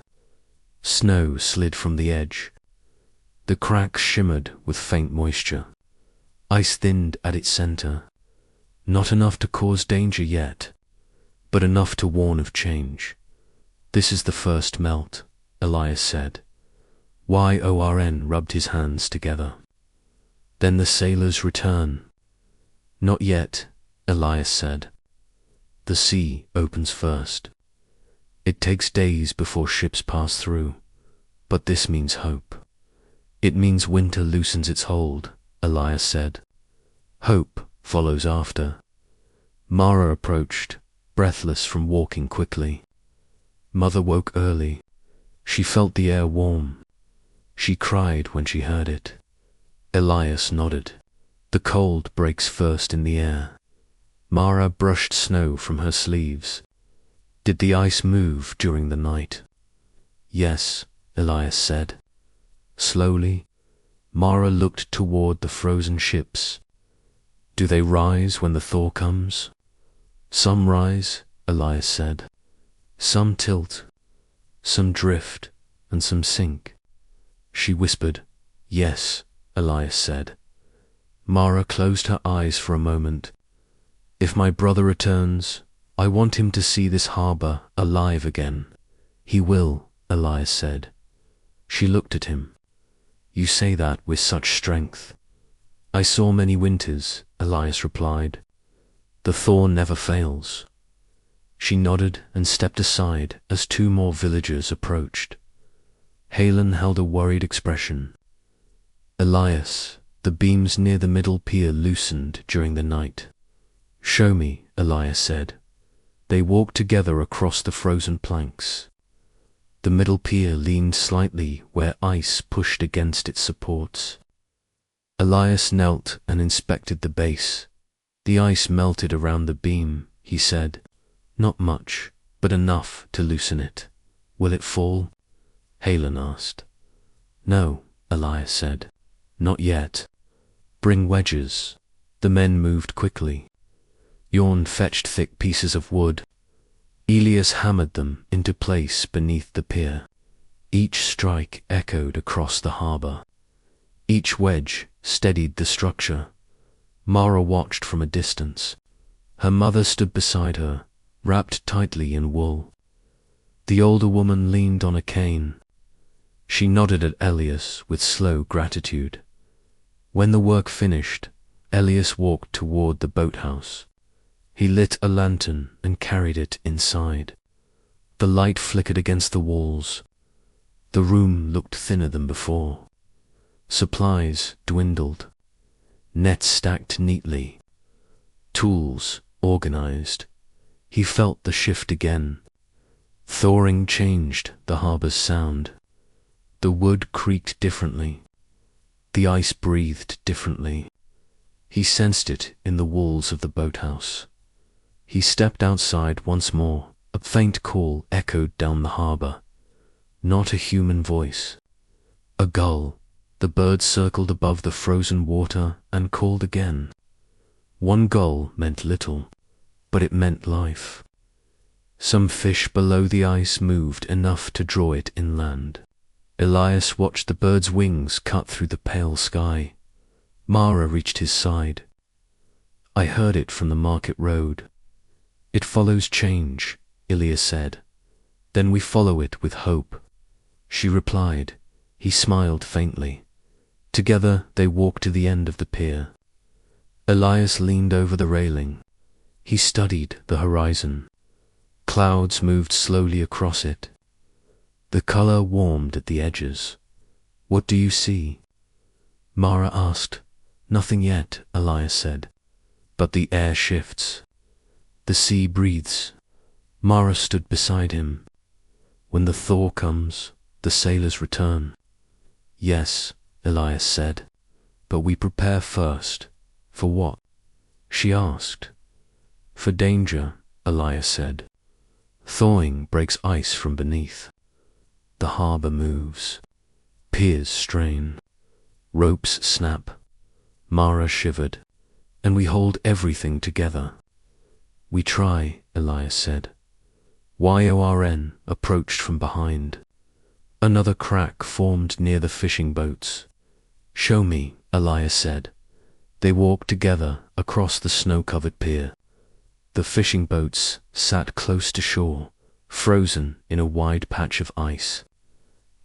Speaker 1: Snow slid from the edge. The crack shimmered with faint moisture. Ice thinned at its center. Not enough to cause danger yet, but enough to warn of change. This is the first melt, Elias said. Yorn rubbed his hands together. Then the sailors return. Not yet, Elias said. The sea opens first. It takes days before ships pass through, but this means hope. It means winter loosens its hold, Elias said. Hope follows after. Mara approached, breathless from walking quickly. Mother woke early. She felt the air warm. She cried when she heard it. Elias nodded. The cold breaks first in the air. Mara brushed snow from her sleeves. Did the ice move during the night? Yes, Elias said. Slowly, Mara looked toward the frozen ships. Do they rise when the thaw comes? Some rise, Elias said. Some tilt, some drift, and some sink. She whispered. Yes, Elias said. Mara closed her eyes for a moment. If my brother returns, I want him to see this harbour alive again. He will, Elias said. She looked at him. You say that with such strength. I saw many winters, Elias replied. The thaw never fails. She nodded and stepped aside as two more villagers approached. Halen held a worried expression. Elias, the beams near the middle pier loosened during the night. Show me, Elias said. They walked together across the frozen planks. The middle pier leaned slightly where ice pushed against its supports. Elias knelt and inspected the base. The ice melted around the beam, he said. Not much, but enough to loosen it. Will it fall? Halen asked. No, Elias said. Not yet. Bring wedges. The men moved quickly. Yorn fetched thick pieces of wood. Elias hammered them into place beneath the pier. Each strike echoed across the harbour. Each wedge steadied the structure. Mara watched from a distance. Her mother stood beside her, wrapped tightly in wool. The older woman leaned on a cane. She nodded at Elias with slow gratitude. When the work finished, Elias walked toward the boathouse. He lit a lantern and carried it inside. The light flickered against the walls. The room looked thinner than before. Supplies dwindled. Nets stacked neatly. Tools organized. He felt the shift again. Thawing changed the harbour's sound. The wood creaked differently. The ice breathed differently. He sensed it in the walls of the boathouse. He stepped outside once more. A faint call echoed down the harbour. Not a human voice. A gull. The bird circled above the frozen water and called again. One gull meant little, but it meant life. Some fish below the ice moved enough to draw it inland. Elias watched the bird's wings cut through the pale sky. Mara reached his side. I heard it from the market road. It follows change, Elias said. Then we follow it with hope. She replied. He smiled faintly. Together they walked to the end of the pier. Elias leaned over the railing. He studied the horizon. Clouds moved slowly across it. The color warmed at the edges. What do you see? Mara asked. Nothing yet, Elias said. But the air shifts. The sea breathes. Mara stood beside him. When the thaw comes, the sailors return. Yes, Elias said. But we prepare first. For what? She asked. For danger, Elias said. Thawing breaks ice from beneath. The harbor moves. Piers strain. Ropes snap. Mara shivered. And we hold everything together. We try, Elias said. YORN approached from behind. Another crack formed near the fishing boats. Show me, Elias said. They walked together across the snow-covered pier. The fishing boats sat close to shore, frozen in a wide patch of ice.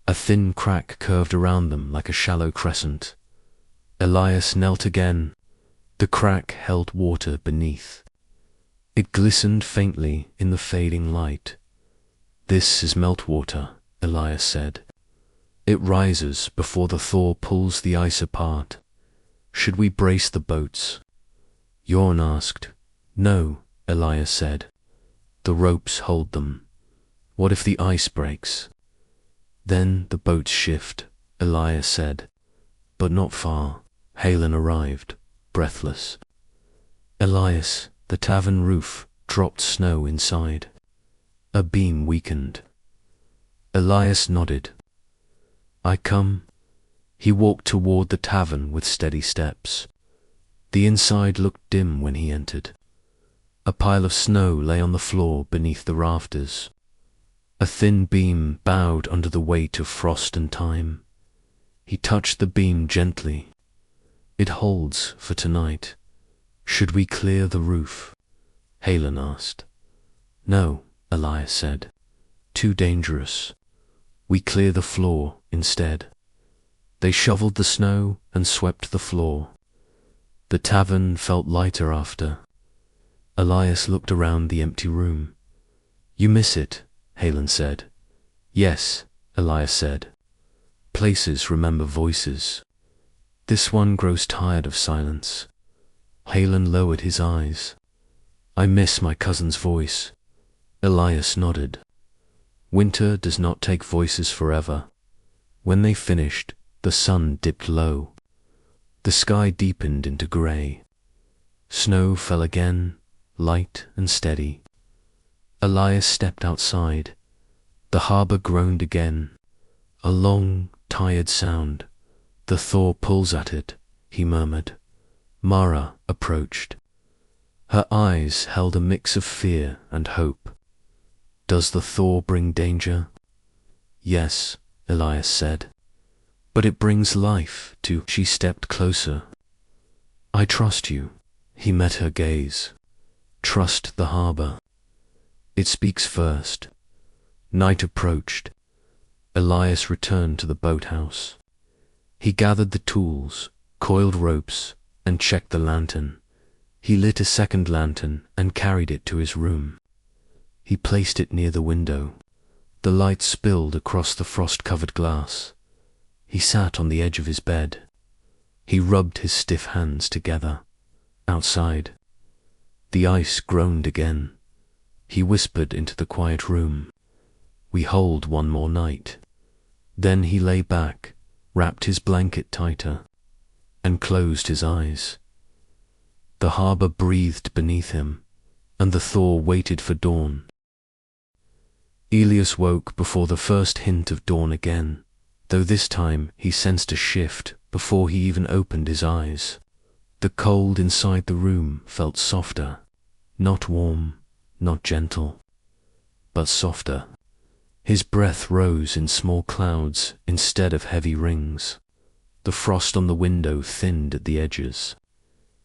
Speaker 1: A thin crack curved around them like a shallow crescent. Elias knelt again. The crack held water beneath. It glistened faintly in the fading light. This is meltwater, Elias said. It rises before the thaw pulls the ice apart. Should we brace the boats? Jorn asked. No, Elias said. The ropes hold them. What if the ice breaks? Then the boats shift, Elias said. But not far. Halen arrived, breathless. Elias, the tavern roof dropped snow inside. A beam weakened. Elias nodded. I come. He walked toward the tavern with steady steps. The inside looked dim when he entered. A pile of snow lay on the floor beneath the rafters. A thin beam bowed under the weight of frost and time. He touched the beam gently. It holds for tonight. Should we clear the roof? Halen asked. No, Elias said. Too dangerous. We clear the floor instead. They shoveled the snow and swept the floor. The tavern felt lighter after. Elias looked around the empty room. You miss it, Halen said. Yes, Elias said. Places remember voices. This one grows tired of silence. Halen lowered his eyes. I miss my cousin's voice. Elias nodded. Winter does not take voices forever. When they finished, the sun dipped low. The sky deepened into grey. Snow fell again, light and steady. Elias stepped outside. The harbor groaned again. A long, tired sound. The thaw pulls at it, he murmured. Mara approached. Her eyes held a mix of fear and hope. Does the thaw bring danger? Yes, Elias said. But it brings life too. She stepped closer. I trust you. He met her gaze. Trust the harbor. It speaks first. Night approached. Elias returned to the boathouse. He gathered the tools, coiled ropes, and checked the lantern. He lit a second lantern and carried it to his room. He placed it near the window. The light spilled across the frost-covered glass. He sat on the edge of his bed. He rubbed his stiff hands together. Outside, the ice groaned again. He whispered into the quiet room. We hold one more night. Then he lay back, wrapped his blanket tighter, and closed his eyes. The harbor breathed beneath him, and the thaw waited for dawn. Elias woke before the first hint of dawn again. though this time he sensed a shift before he even opened his eyes. The cold inside the room felt softer, not warm, not gentle, but softer. His breath rose in small clouds instead of heavy rings. The frost on the window thinned at the edges.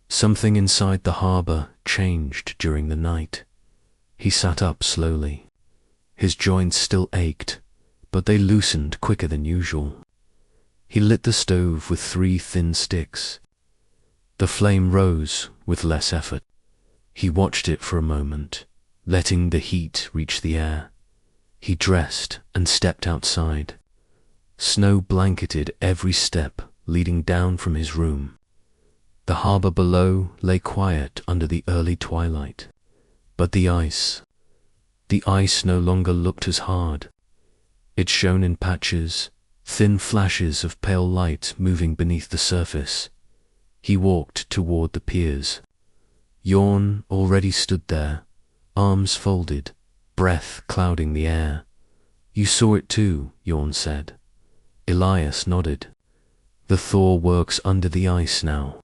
Speaker 1: Something inside the harbour changed during the night. He sat up slowly. His joints still ached, but they loosened quicker than usual. He lit the stove with 3 thin sticks. The flame rose with less effort. He watched it for a moment, letting the heat reach the air. He dressed and stepped outside. Snow blanketed every step leading down from his room. The harbour below lay quiet under the early twilight. But the ice no longer looked as hard. It shone in patches, thin flashes of pale light moving beneath the surface. He walked toward the piers. Yawn already stood there, arms folded, breath clouding the air. "You saw it too," Yawn said. Elias nodded. "The Thor works under the ice now."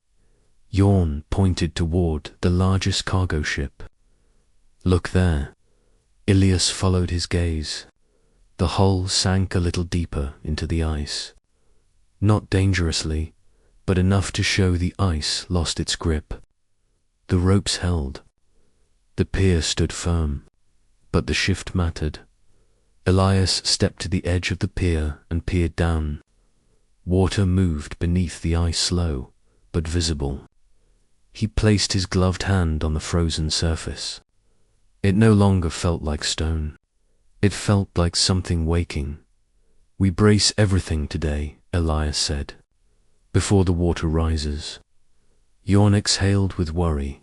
Speaker 1: Yawn pointed toward the largest cargo ship. "Look there." Elias followed his gaze. The hull sank a little deeper into the ice. Not dangerously, but enough to show the ice lost its grip. The ropes held. The pier stood firm, but the shift mattered. Elias stepped to the edge of the pier and peered down. Water moved beneath the ice, slow but visible. He placed his gloved hand on the frozen surface. It no longer felt like stone. It felt like something waking. "We brace everything today," Elias said, "before the water rises." Yawn exhaled with worry.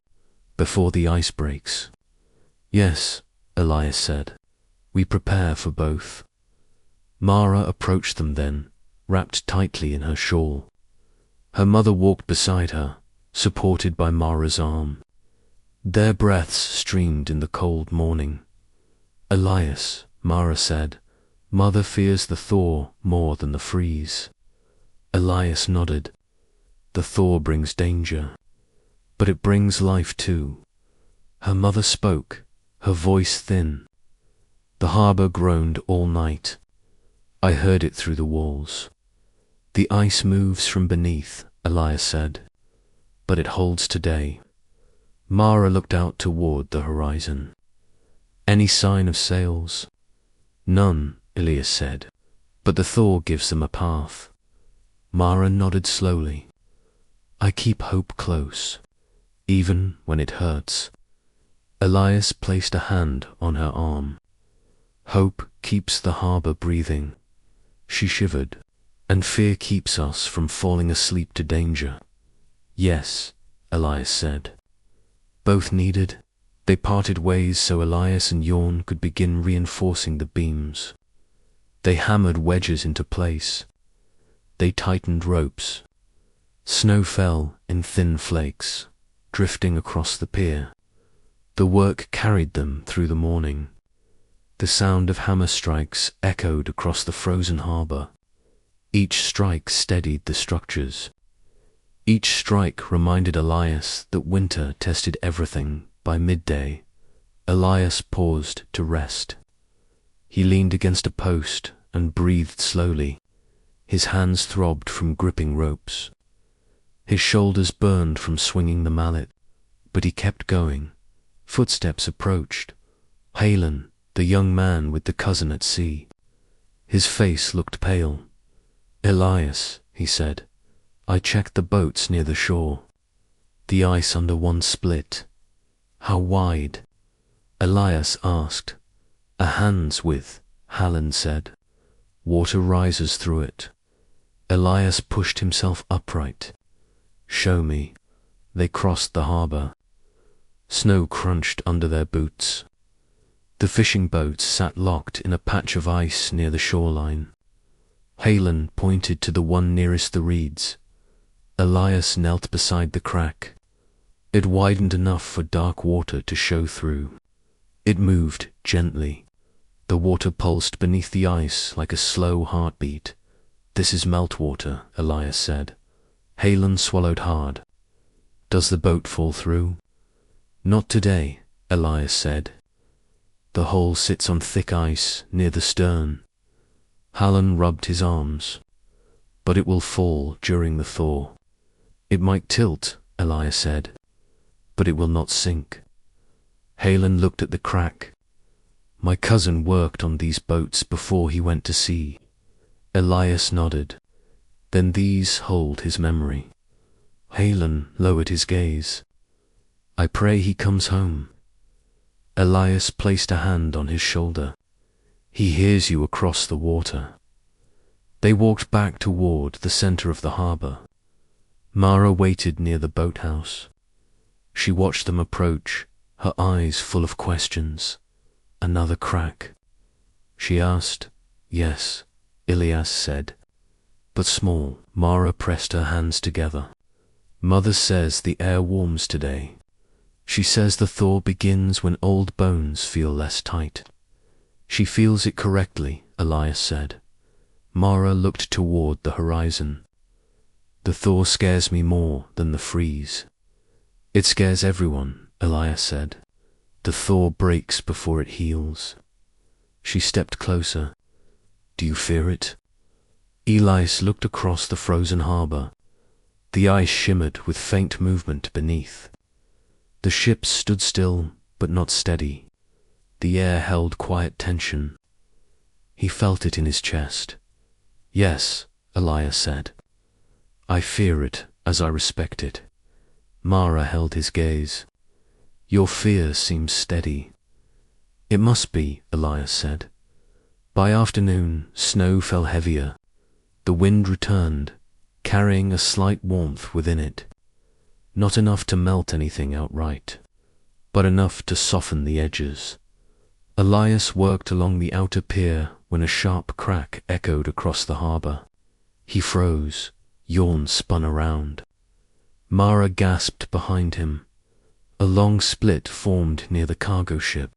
Speaker 1: "Before the ice breaks." "Yes," Elias said. "We prepare for both." Mara approached them then, wrapped tightly in her shawl. Her mother walked beside her, supported by Mara's arm. Their breaths streamed in the cold morning. "Elias," Mara said, "Mother fears the Thor more than the freeze." Elias nodded. "The Thor brings danger, but it brings life too." Her mother spoke, her voice thin. "The harbour groaned all night. I heard it through the walls." "The ice moves from beneath," Elias said, "but it holds today." Mara looked out toward the horizon. "Any sign of sails?" "None," Elias said, "but the Thor gives them a path." Mara nodded slowly. "I keep hope close, even when it hurts." Elias placed a hand on her arm. "Hope keeps the harbour breathing." She shivered. "And fear keeps us from falling asleep to danger." "Yes," Elias said. Both needed. They parted ways so Elias and Yawn could begin reinforcing the beams. They hammered wedges into place. They tightened ropes. Snow fell in thin flakes, drifting across the pier. The work carried them through the morning. The sound of hammer strikes echoed across the frozen harbour. Each strike steadied the structures. Each strike reminded Elias that winter tested everything. By midday, Elias paused to rest. He leaned against a post and breathed slowly. His hands throbbed from gripping ropes. His shoulders burned from swinging the mallet, but he kept going. Footsteps approached. Halen, the young man with the cousin at sea. His face looked pale. "Elias," he said, "I checked the boats near the shore. The ice under one split." "How wide?" Elias asked. "A hand's width," Halen said. "Water rises through it." Elias pushed himself upright. "Show me." They crossed the harbour. Snow crunched under their boots. The fishing boats sat locked in a patch of ice near the shoreline. Halen pointed to the one nearest the reeds. Elias knelt beside the crack. It widened enough for dark water to show through. It moved gently. The water pulsed beneath the ice like a slow heartbeat. This is meltwater, Elias said. Halen swallowed hard. Does the boat fall through? Not today, Elias said. The hull sits on thick ice near the stern. Hallen rubbed his arms. But it will fall during the thaw. It might tilt, Elias said, but it will not sink. Halen looked at the crack. My cousin worked on these boats before he went to sea. Elias nodded. Then these hold his memory. Halen lowered his gaze. I pray he comes home. Elias placed a hand on his shoulder. He hears you across the water. They walked back toward the center of the harbor. Mara waited near the boathouse. She watched them approach, her eyes full of questions. Another crack. She asked. Yes, Elias said. But small. Mara pressed her hands together. Mother says the air warms today. She says the thaw begins when old bones feel less tight. She feels it correctly, Elias said. Mara looked toward the horizon. The thaw scares me more than the freeze. It scares everyone, Elias said. The thaw breaks before it heals. She stepped closer. Do you fear it? Elias looked across the frozen harbor. The ice shimmered with faint movement beneath. The ships stood still, but not steady. The air held quiet tension. He felt it in his chest. Yes, Elias said. I fear it as I respect it. Mara held his gaze. Your fear seems steady. It must be, Elias said. By afternoon, snow fell heavier. The wind returned, carrying a slight warmth within it. Not enough to melt anything outright, but enough to soften the edges. Elias worked along the outer pier when a sharp crack echoed across the harbor. He froze. Yawn spun around. Mara gasped behind him. A long split formed near the cargo ship.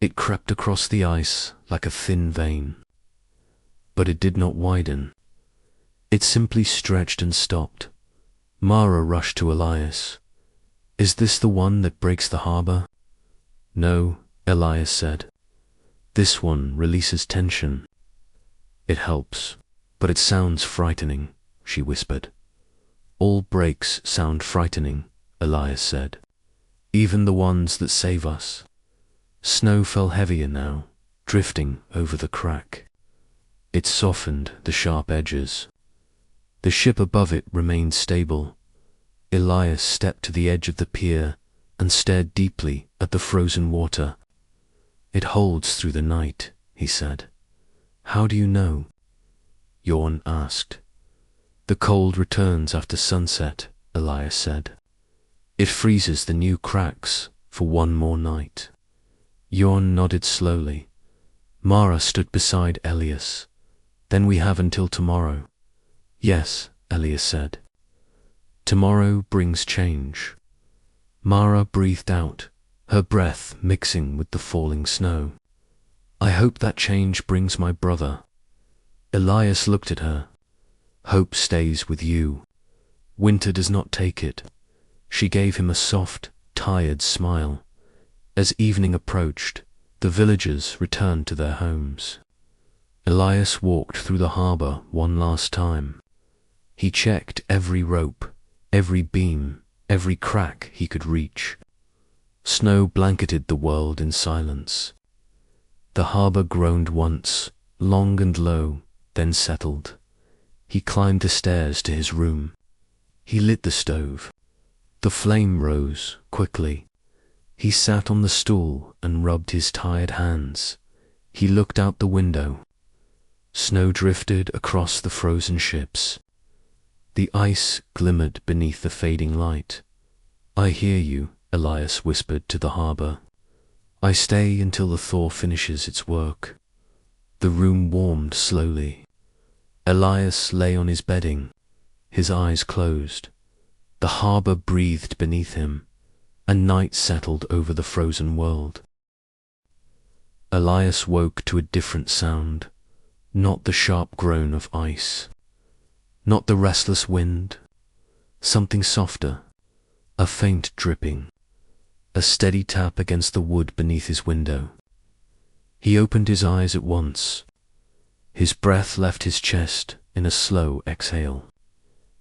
Speaker 1: It crept across the ice like a thin vein. But it did not widen. It simply stretched and stopped. Mara rushed to Elias. Is this the one that breaks the harbor? No, Elias said. This one releases tension. It helps, but it sounds frightening, she whispered. All breaks sound frightening, Elias said. Even the ones that save us. Snow fell heavier now, drifting over the crack. It softened the sharp edges. The ship above it remained stable. Elias stepped to the edge of the pier and stared deeply at the frozen water. It holds through the night, he said. How do you know? Jorn asked. The cold returns after sunset, Elias said. It freezes the new cracks for one more night. Jorn nodded slowly. Mara stood beside Elias. Then we have until tomorrow. Yes, Elias said. Tomorrow brings change. Mara breathed out, her breath mixing with the falling snow. I hope that change brings my brother. Elias looked at her. Hope stays with you. Winter does not take it. She gave him a soft, tired smile. As evening approached, the villagers returned to their homes. Elias walked through the harbor one last time. He checked every rope, every beam, every crack he could reach. Snow blanketed the world in silence. The harbor groaned once, long and low, then settled. He climbed the stairs to his room. He lit the stove. The flame rose quickly. He sat on the stool and rubbed his tired hands. He looked out the window. Snow drifted across the frozen ships. The ice glimmered beneath the fading light. I hear you, Elias whispered to the harbor. I stay until the thaw finishes its work. The room warmed slowly. Elias lay on his bedding, his eyes closed. The harbor breathed beneath him, and night settled over the frozen world. Elias woke to a different sound, not the sharp groan of ice, Not the restless wind. Something softer. A faint dripping. A steady tap against the wood beneath his window. He opened his eyes at once. His breath left his chest in a slow exhale.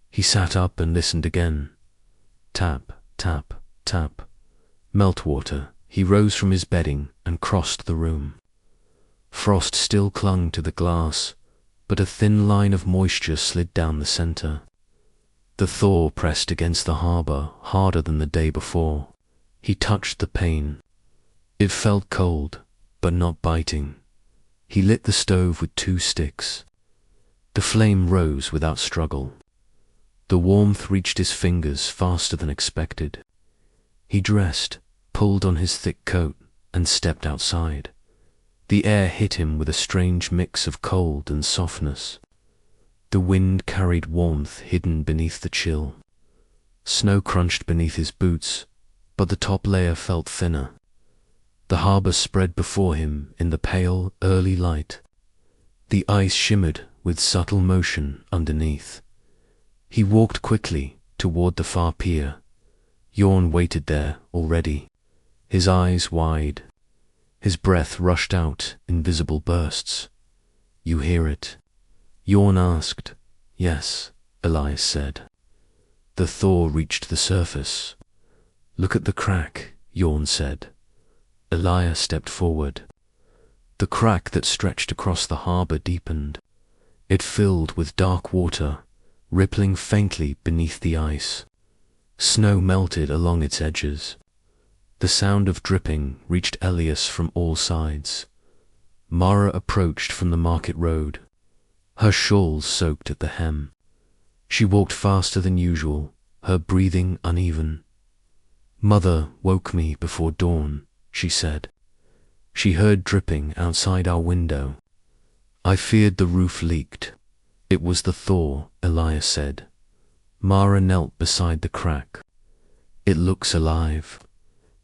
Speaker 1: He sat up and listened again. Tap, tap, tap. Meltwater. He rose from his bedding and crossed the room. Frost still clung to the glass, but a thin line of moisture slid down the center. The thaw pressed against the harbor harder than the day before. He touched the pane. It felt cold, but not biting. He lit the stove with 2 sticks. The flame rose without struggle. The warmth reached his fingers faster than expected. He dressed, pulled on his thick coat, and stepped outside. The air hit him with a strange mix of cold and softness. The wind carried warmth hidden beneath the chill. Snow crunched beneath his boots, but the top layer felt thinner. The harbor spread before him in the pale, early light. The ice shimmered with subtle motion underneath. He walked quickly toward the far pier. Jorn waited there already, his eyes wide. His breath rushed out in visible bursts. "You hear it?" Jorn asked. "Yes," Elias said. The thaw reached the surface. "Look at the crack," Jorn said. Elias stepped forward. The crack that stretched across the harbor deepened. It filled with dark water, rippling faintly beneath the ice. Snow melted along its edges. The sound of dripping reached Elias from all sides. Mara approached from the market road. Her shawl soaked at the hem. She walked faster than usual, her breathing uneven. "Mother woke me before dawn," she said. "She heard dripping outside our window. I feared the roof leaked. It was the thaw," Elias said. Mara knelt beside the crack. "It looks alive."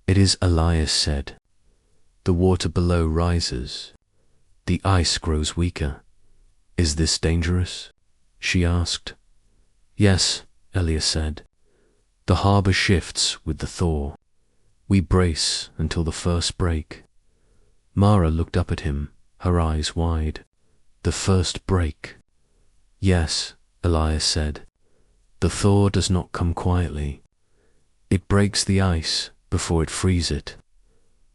Speaker 1: "It is," Elias said. The water below rises. The ice grows weaker. "Is this dangerous?" she asked. "Yes," Elias said. "The harbor shifts with the thaw. We brace until the first break." Mara looked up at him, her eyes wide. "The first break." "Yes," Elias said. "The thaw does not come quietly. It breaks the ice before it frees it."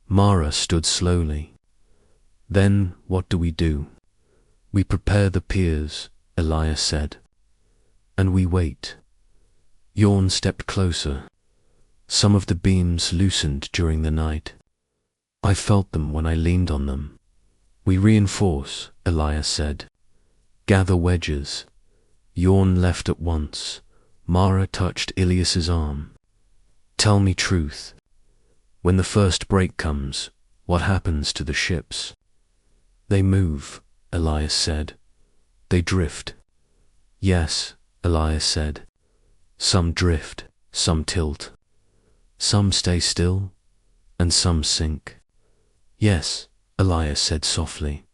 Speaker 1: Mara stood slowly. "Then what do we do?" "We prepare the piers," Elias said. "And we wait." Jorn stepped closer. Some of the beams loosened during the night. I felt them when I leaned on them. "We reinforce," Elias said. "Gather wedges." Jorn left at once. Mara touched Ilias's arm. "Tell me truth. When the first break comes, what happens to the ships?" "They move," Elias said. "They drift." "Yes," Elias said. "Some drift, some tilt. Some stay still, and some sink." "Yes," Elias said softly.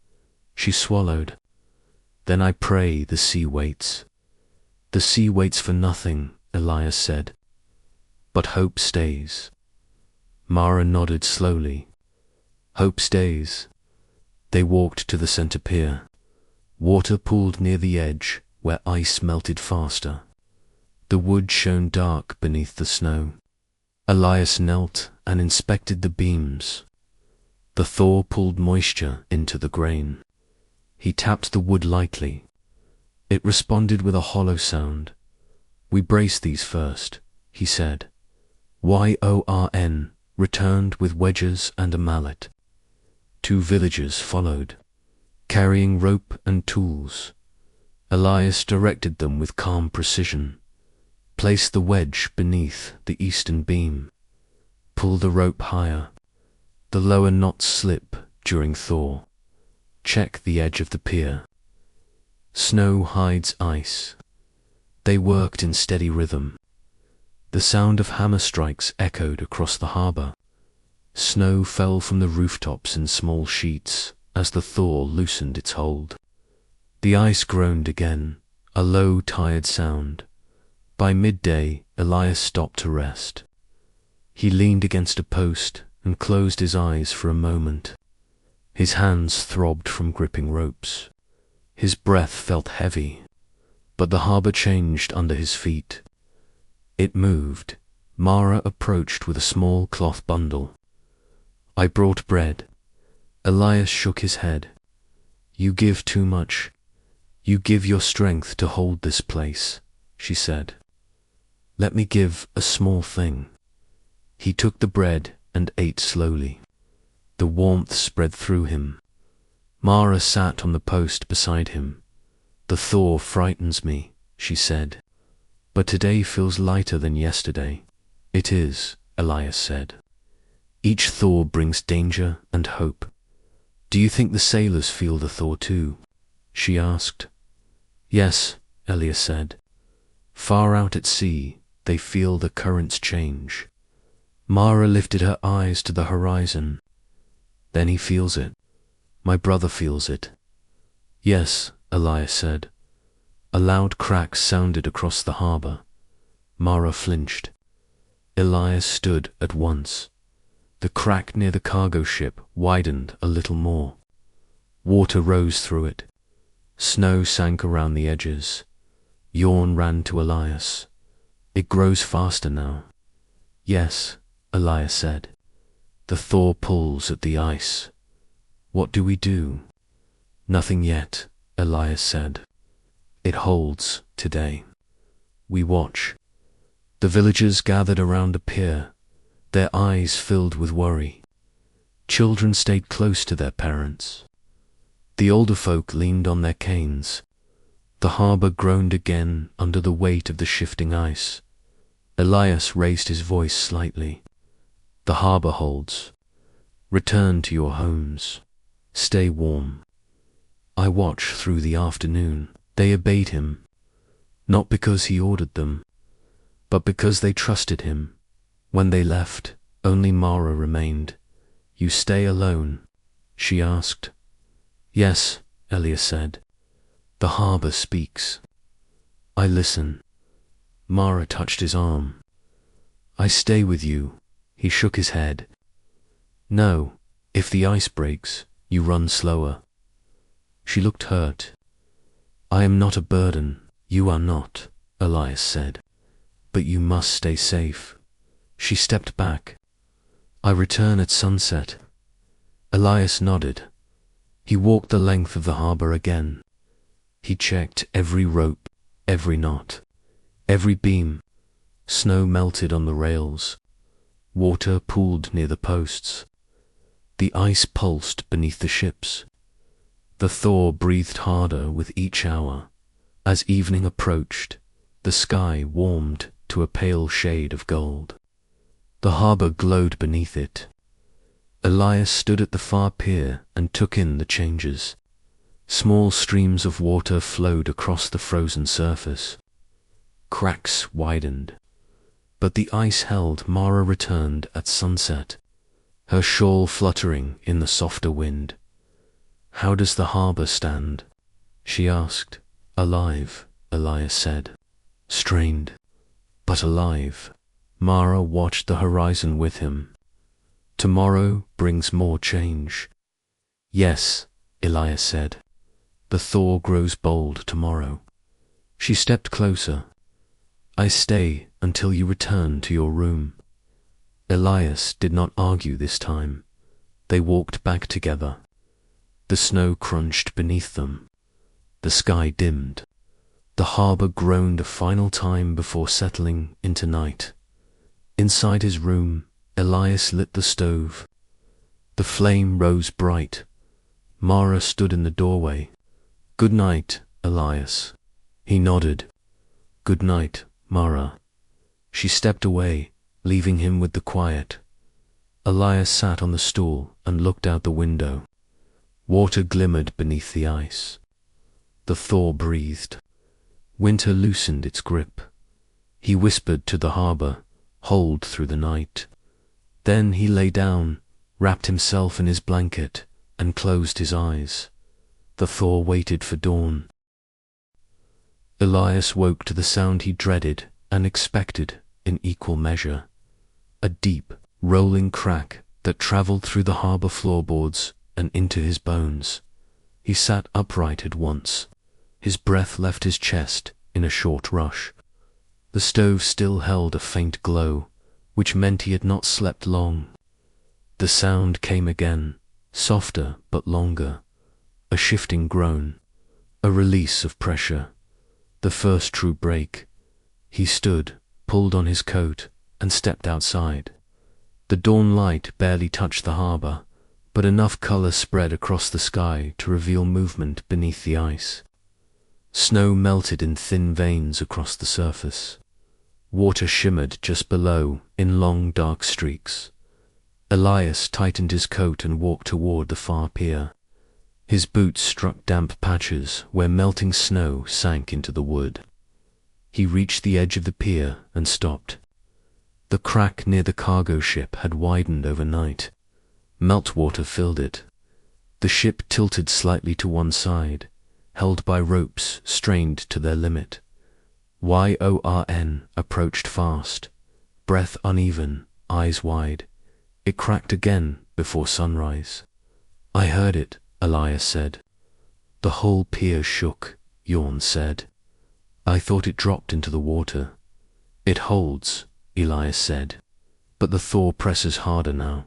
Speaker 1: She swallowed. "Then I pray the sea waits." "The sea waits for nothing," Elias said. "But hope stays." Mara nodded slowly. "Hope stays." They walked to the center pier. Water pooled near the edge, where ice melted faster. The wood shone dark beneath the snow. Elias knelt and inspected the beams. The thaw pulled moisture into the grain. He tapped the wood lightly. It responded with a hollow sound. "We brace these first," he said. Yorn returned with wedges and a mallet. 2 villagers followed, carrying rope and tools. Elias directed them with calm precision. Place the wedge beneath the eastern beam. Pull the rope higher. The lower knots slip during thaw. Check the edge of the pier. Snow hides ice. They worked in steady rhythm. The sound of hammer strikes echoed across the harbor. Snow fell from the rooftops in small sheets as the thaw loosened its hold. The ice groaned again, a low, tired sound. By midday, Elias stopped to rest. He leaned against a post and closed his eyes for a moment. His hands throbbed from gripping ropes. His breath felt heavy, but the harbor changed under his feet. It moved. Mara approached with a small cloth bundle. "I brought bread." Elias shook his head. "You give too much. You give your strength to hold this place," she said. "Let me give a small thing." He took the bread and ate slowly. The warmth spread through him. Mara sat on the post beside him. "The thaw frightens me," she said. "But today feels lighter than yesterday." "It is," Elias said. "Each thaw brings danger and hope." "Do you think the sailors feel the thaw too?" she asked. "Yes," Elias said. "Far out at sea, they feel the currents change." Mara lifted her eyes to the horizon. "Then he feels it. My brother feels it." "Yes," Elias said. A loud crack sounded across the harbor. Mara flinched. Elias stood at once. The crack near the cargo ship widened a little more. Water rose through it. Snow sank around the edges. Yawn ran to Elias. "It grows faster now." "Yes," Elias said. "The thaw pulls at the ice." "What do we do?" "Nothing yet," Elias said. "It holds today. We watch." The villagers gathered around a pier, their eyes filled with worry. Children stayed close to their parents. The older folk leaned on their canes. The harbor groaned again under the weight of the shifting ice. Elias raised his voice slightly. "The harbor holds. Return to your homes. Stay warm." I watch through the afternoon. They obeyed him, not because he ordered them, but because they trusted him. When they left, only Mara remained. "You stay alone?" she asked. "Yes," Elias said. "The harbor speaks." "I listen." Mara touched his arm. "I stay with you." He shook his head. "No, if the ice breaks, you run slower." She looked hurt. "I am not a burden. You are not," Elias said. "But you must stay safe." She stepped back. "I return at sunset." Elias nodded. He walked the length of the harbor again. He checked every rope, every knot, every beam. Snow melted on the rails. Water pooled near the posts. The ice pulsed beneath the ships. The thaw breathed harder with each hour. As evening approached, the sky warmed to a pale shade of gold. The harbor glowed beneath it. Elias stood at the far pier and took in the changes. Small streams of water flowed across the frozen surface. Cracks widened. But the ice held. Mara returned at sunset, her shawl fluttering in the softer wind. "How does the harbor stand?" she asked. "Alive," Elias said. "Strained, but alive." Mara watched the horizon with him. "Tomorrow brings more change." "Yes," Elias said. "The thaw grows bold tomorrow." She stepped closer. "I stay until you return to your room." Elias did not argue this time. They walked back together. The snow crunched beneath them. The sky dimmed. The harbor groaned a final time before settling into night. Inside his room, Elias lit the stove. The flame rose bright. Mara stood in the doorway. "Good night, Elias." He nodded. "Good night, Mara." She stepped away, leaving him with the quiet. Elias sat on the stool and looked out the window. Water glimmered beneath the ice. The thaw breathed. Winter loosened its grip. He whispered to the harbor, "Hold through the night." Then he lay down, wrapped himself in his blanket, and closed his eyes. The thaw waited for dawn. Elias woke to the sound he dreaded and expected in equal measure. A deep, rolling crack that travelled through the harbour floorboards and into his bones. He sat upright at once. His breath left his chest in a short rush. The stove still held a faint glow, which meant he had not slept long. The sound came again, softer but longer. A shifting groan, a release of pressure. The first true break. He stood, pulled on his coat, and stepped outside. The dawn light barely touched the harbour, but enough colour spread across the sky to reveal movement beneath the ice. Snow melted in thin veins across the surface. Water shimmered just below in long dark streaks. Elias tightened his coat and walked toward the far pier. His boots struck damp patches where melting snow sank into the wood. He reached the edge of the pier and stopped. The crack near the cargo ship had widened overnight. Meltwater filled it. The ship tilted slightly to one side, held by ropes strained to their limit. Yorn approached fast, breath uneven, eyes wide. It cracked again before sunrise. I heard it, Elias said. The whole pier shook, Yorn said. I thought it dropped into the water. It holds, Elias said, but the thaw presses harder now.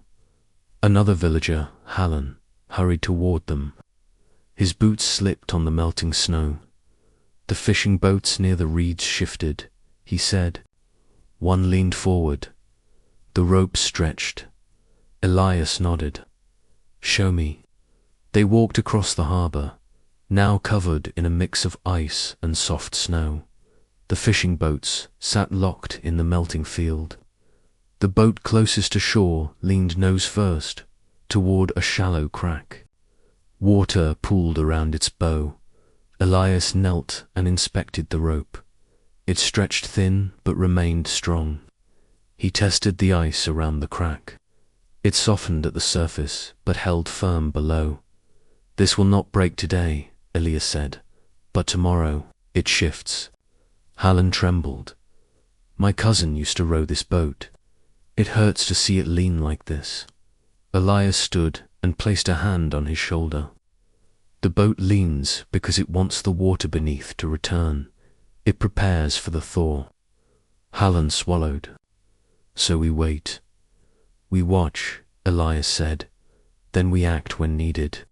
Speaker 1: Another villager, Hallen, hurried toward them. His boots slipped on the melting snow. The fishing boats near the reeds shifted, he said. One leaned forward. The rope stretched. Elias nodded. Show me. They walked across the harbour, now covered in a mix of ice and soft snow. The fishing boats sat locked in the melting field. The boat closest to shore leaned nose first, toward a shallow crack. Water pooled around its bow. Elias knelt and inspected the rope. It stretched thin but remained strong. He tested the ice around the crack. It softened at the surface but held firm below. This will not break today, Elias said, but tomorrow it shifts. Hallen trembled. My cousin used to row this boat. It hurts to see it lean like this. Elias stood and placed a hand on his shoulder. The boat leans because it wants the water beneath to return. It prepares for the thaw. Hallen swallowed. So we wait. We watch, Elias said. Then we act when needed.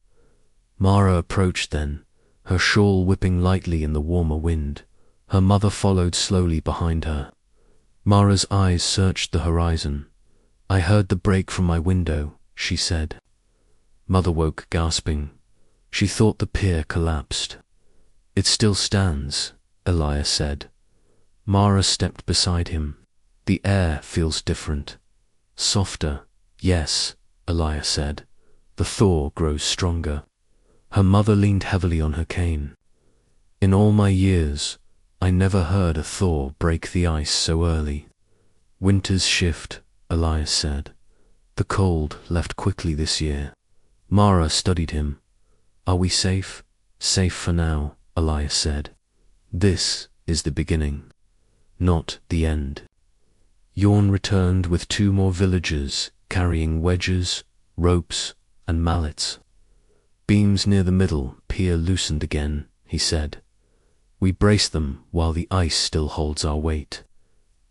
Speaker 1: Mara approached then, her shawl whipping lightly in the warmer wind. Her mother followed slowly behind her. Mara's eyes searched the horizon. I heard the break from my window, she said. Mother woke gasping. She thought the pier collapsed. It still stands, Elias said. Mara stepped beside him. The air feels different. Softer, yes, Elias said. The thaw grows stronger. Her mother leaned heavily on her cane. In all my years, I never heard a thaw break the ice so early. Winters shift, Elias said. The cold left quickly this year. Mara studied him. Are we safe? Safe for now, Elias said. This is the beginning, not the end. Yorn returned with 2 more villagers carrying wedges, ropes, and mallets. Beams near the middle pier loosened again, he said. We brace them while the ice still holds our weight.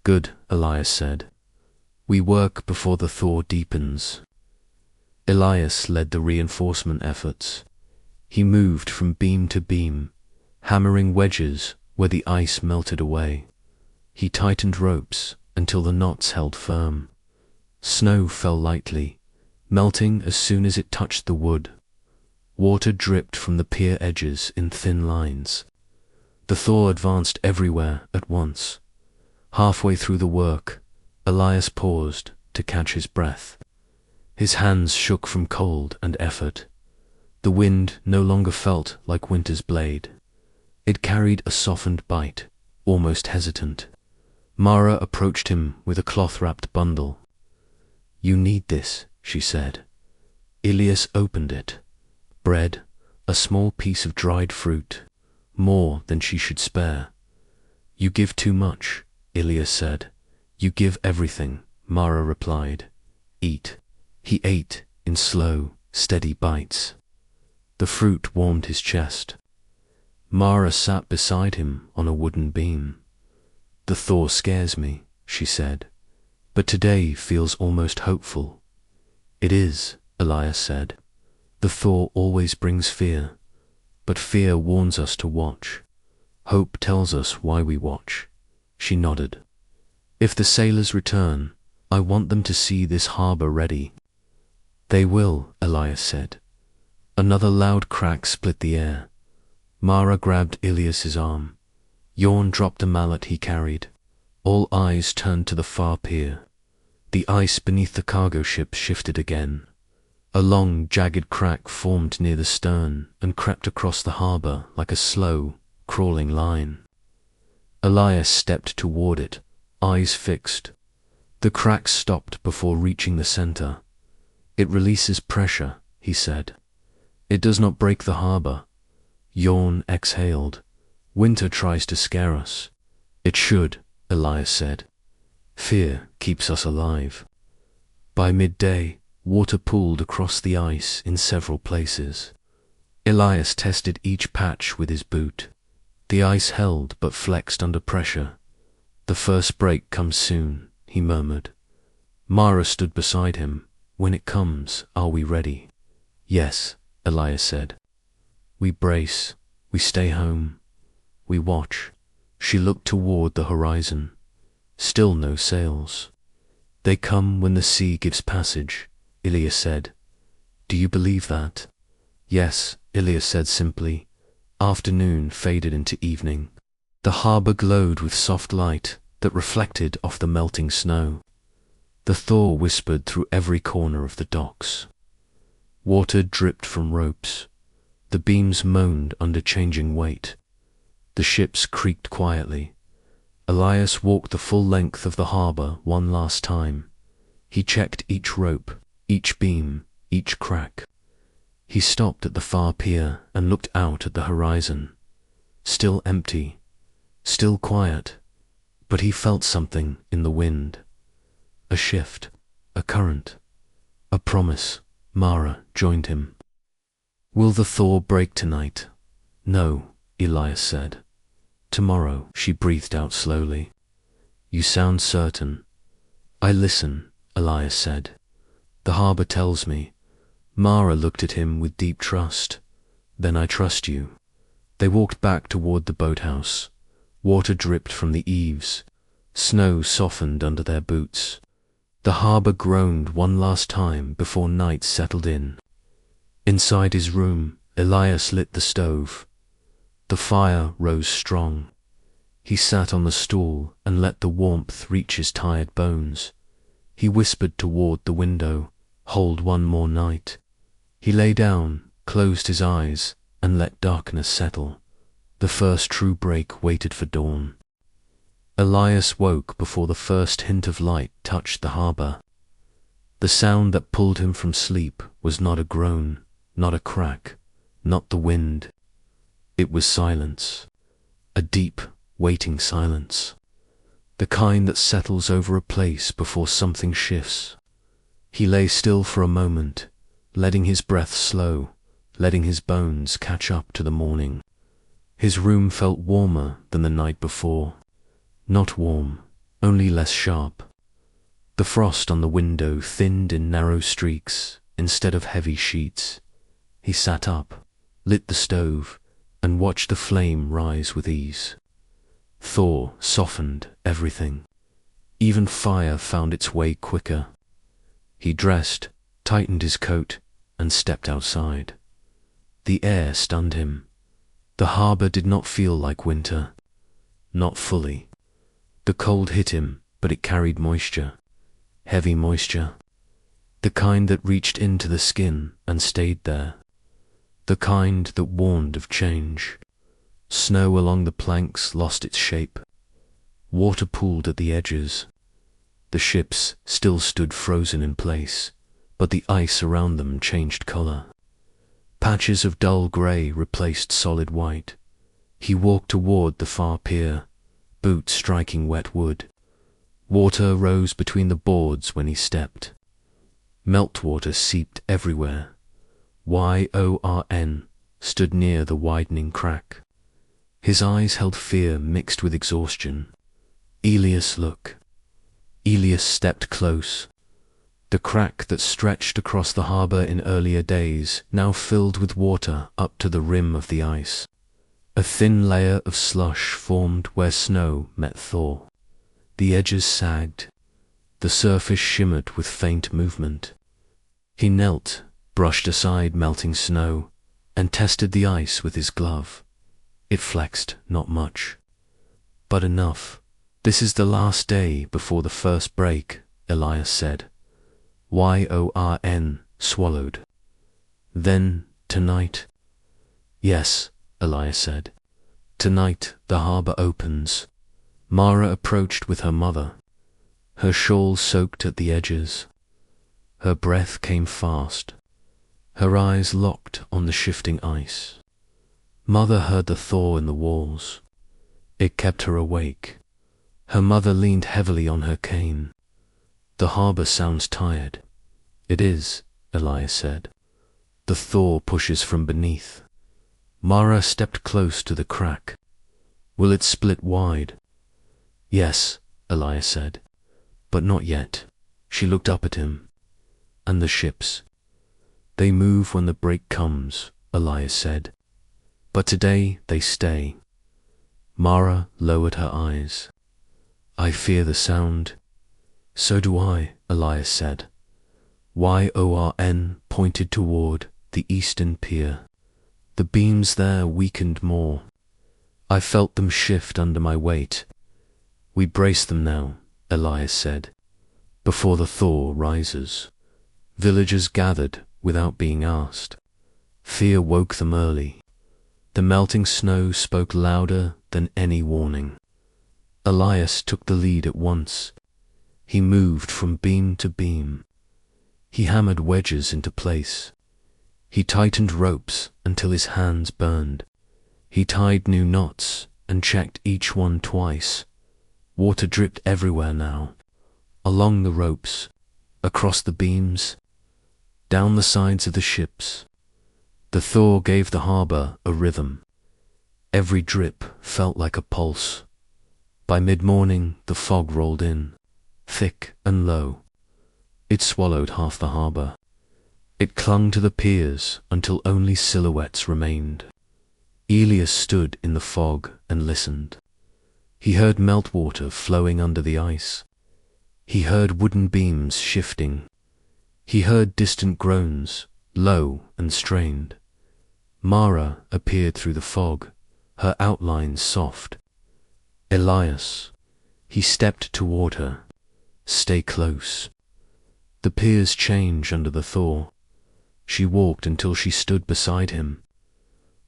Speaker 1: Good, Elias said. We work before the thaw deepens. Elias led the reinforcement efforts. He moved from beam to beam, hammering wedges where the ice melted away. He tightened ropes until the knots held firm. Snow fell lightly, melting as soon as it touched the wood. Water dripped from the pier edges in thin lines. The thaw advanced everywhere at once. Halfway through the work, Elias paused to catch his breath. His hands shook from cold and effort. The wind no longer felt like winter's blade. It carried a softened bite, almost hesitant. Mara approached him with a cloth-wrapped bundle. You need this, she said. Elias opened it. Bread, a small piece of dried fruit, more than she should spare. You give too much, Ilias said. You give everything, Mara replied. Eat. He ate in slow, steady bites. The fruit warmed his chest. Mara sat beside him on a wooden beam. The thaw scares me, she said, but today feels almost hopeful. It is, Elias said. The thaw always brings fear, but fear warns us to watch. Hope tells us why we watch. She nodded. If the sailors return, I want them to see this harbor ready. They will, Elias said. Another loud crack split the air. Mara grabbed Ilias's arm. Yorn dropped a mallet he carried. All eyes turned to the far pier. The ice beneath the cargo ship shifted again. A long, jagged crack formed near the stern and crept across the harbor like a slow, crawling line. Elias stepped toward it, eyes fixed. The crack stopped before reaching the center. It releases pressure, he said. It does not break the harbor. Yorn exhaled. Winter tries to scare us. It should, Elias said. Fear keeps us alive. By midday, water pooled across the ice in several places. Elias tested each patch with his boot. The ice held but flexed under pressure. The first break comes soon, he murmured. Mara stood beside him. When it comes, are we ready? Yes, Elias said. We brace. We stay home. We watch. She looked toward the horizon. Still no sails. They come when the sea gives passage, Ilias said. Do you believe that? Yes, Ilias said simply. Afternoon faded into evening. The harbor glowed with soft light that reflected off the melting snow. The thaw whispered through every corner of the docks. Water dripped from ropes. The beams moaned under changing weight. The ships creaked quietly. Elias walked the full length of the harbor one last time. He checked each rope, each beam, each crack. He stopped at the far pier and looked out at the horizon. Still empty, still quiet, but he felt something in the wind. A shift, a current, a promise. Mara joined him. Will the thaw break tonight? No, Elias said. Tomorrow, she breathed out slowly. You sound certain. I listen, Elias said. The harbor tells me. Mara looked at him with deep trust. Then I trust you. They walked back toward the boathouse. Water dripped from the eaves. Snow softened under their boots. The harbor groaned one last time before night settled in. Inside his room, Elias lit the stove. The fire rose strong. He sat on the stool and let the warmth reach his tired bones. He whispered toward the window, "Hold one more night." He lay down, closed his eyes, and let darkness settle. The first true break waited for dawn. Elias woke before the first hint of light touched the harbor. The sound that pulled him from sleep was not a groan, not a crack, not the wind. It was silence, a deep, waiting silence, the kind that settles over a place before something shifts. He lay still for a moment, letting his breath slow, letting his bones catch up to the morning. His room felt warmer than the night before. Not warm, only less sharp. The frost on the window thinned in narrow streaks instead of heavy sheets. He sat up, lit the stove, and watched the flame rise with ease. Thaw softened everything. Even fire found its way quicker. He dressed, tightened his coat, and stepped outside. The air stunned him. The harbor did not feel like winter. Not fully. The cold hit him, but it carried moisture. Heavy moisture. The kind that reached into the skin and stayed there. The kind that warned of change. Snow along the planks lost its shape. Water pooled at the edges. The ships still stood frozen in place, but the ice around them changed color. Patches of dull gray replaced solid white. He walked toward the far pier. boot striking wet wood. Water rose between the boards when he stepped. Meltwater seeped everywhere. Yorn stood near the widening crack. His eyes held fear mixed with exhaustion. Elias, look. Elias stepped close. The crack that stretched across the harbour in earlier days now filled with water up to the rim of the ice. A thin layer of slush formed where snow met thaw. The edges sagged. The surface shimmered with faint movement. He knelt, brushed aside melting snow, and tested the ice with his glove. It flexed not much, but enough. This is the last day before the first break, Elias said. Yorn swallowed. Then, tonight? Yes, Elias said. Tonight the harbour opens. Mara approached with her mother. Her shawl soaked at the edges. Her breath came fast. Her eyes locked on the shifting ice. Mother heard the thaw in the walls. It kept her awake. Her mother leaned heavily on her cane. The harbour sounds tired. It is, Elias said. The thaw pushes from beneath. Mara stepped close to the crack. Will it split wide? Yes, Elias said, but not yet. She looked up at him. And the ships? They move when the break comes, Elias said. But today they stay. Mara lowered her eyes. I fear the sound. So do I, Elias said. Yorn pointed toward the eastern pier. The beams there weakened more. I felt them shift under my weight. We brace them now, Elias said, before the thaw rises. Villagers gathered without being asked. Fear woke them early. The melting snow spoke louder than any warning. Elias took the lead at once. He moved from beam to beam. He hammered wedges into place. He tightened ropes until his hands burned. He tied new knots and checked each one twice. Water dripped everywhere now, along the ropes, across the beams, down the sides of the ships. The thaw gave the harbour a rhythm. Every drip felt like a pulse. By mid-morning the fog rolled in, thick and low. It swallowed half the harbour. It clung to the piers until only silhouettes remained. Elias stood in the fog and listened. He heard meltwater flowing under the ice. He heard wooden beams shifting. He heard distant groans, low and strained. Mara appeared through the fog, her outlines soft. Elias. He stepped toward her. Stay close. The piers change under the thaw. She walked until she stood beside him.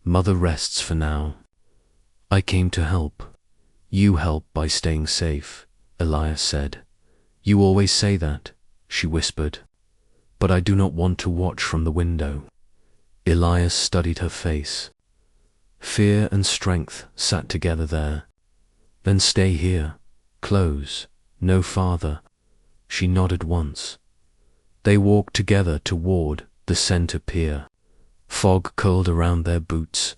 Speaker 1: Mother rests for now. I came to help. You help by staying safe, Elias said. You always say that, she whispered. But I do not want to watch from the window. Elias studied her face. Fear and strength sat together there. Then stay here, close, no farther. She nodded once. They walked together toward the center pier. Fog curled around their boots.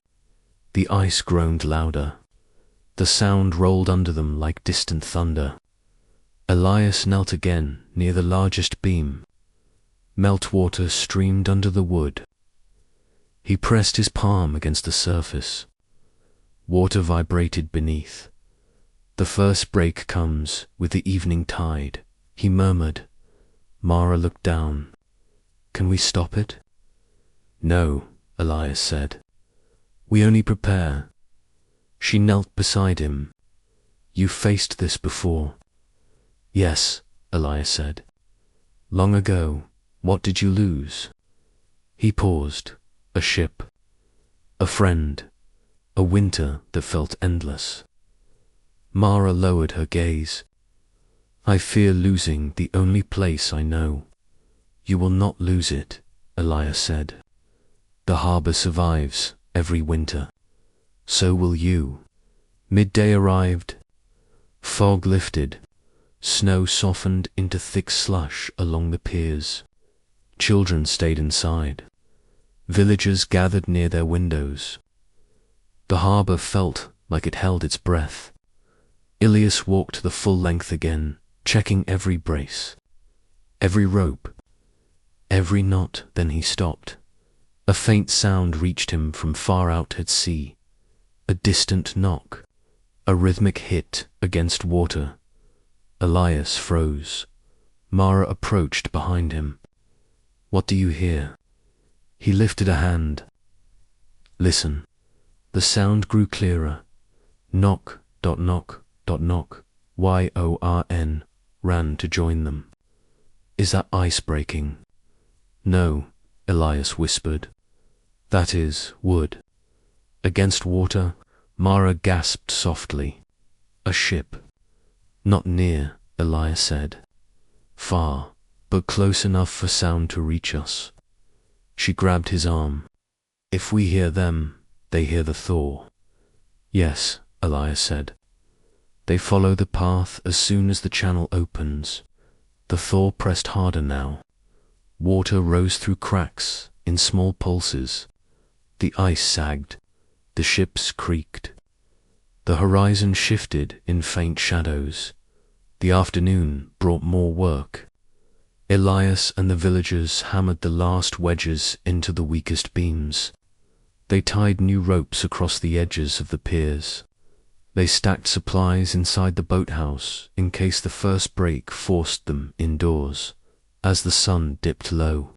Speaker 1: The ice groaned louder. The sound rolled under them like distant thunder. Elias knelt again near the largest beam. Meltwater streamed under the wood. He pressed his palm against the surface. Water vibrated beneath. The first break comes with the evening tide, he murmured. Mara looked down. Can we stop it? No, Elias said. We only prepare. She knelt beside him. You faced this before. Yes, Elias said. Long ago, what did you lose? He paused. A ship. A friend. A winter that felt endless. Mara lowered her gaze. I fear losing the only place I know. You will not lose it, Elias said. The harbour survives every winter. So will you. Midday arrived. Fog lifted. Snow softened into thick slush along the piers. Children stayed inside. Villagers gathered near their windows. The harbour felt like it held its breath. Ilias walked the full length again, checking every brace, every rope, every knot. Then he stopped. A faint sound reached him from far out at sea. A distant knock, a rhythmic hit against water. Elias froze. Mara approached behind him. "What do you hear?" He lifted a hand. "Listen." The sound grew clearer. Knock, dot knock, dot knock. Yorn ran to join them. "Is that ice breaking?" "No," Elias whispered. "That is wood." Against water, Mara gasped softly. "A ship." "Not near," Elias said. "Far, but close enough for sound to reach us." She grabbed his arm. "If we hear them, they hear the Thor." "Yes," Elias said. "They follow the path as soon as the channel opens." The Thor pressed harder now. Water rose through cracks in small pulses. The ice sagged. The ships creaked. The horizon shifted in faint shadows. The afternoon brought more work. Elias and the villagers hammered the last wedges into the weakest beams. They tied new ropes across the edges of the piers. They stacked supplies inside the boathouse in case the first break forced them indoors. As the sun dipped low,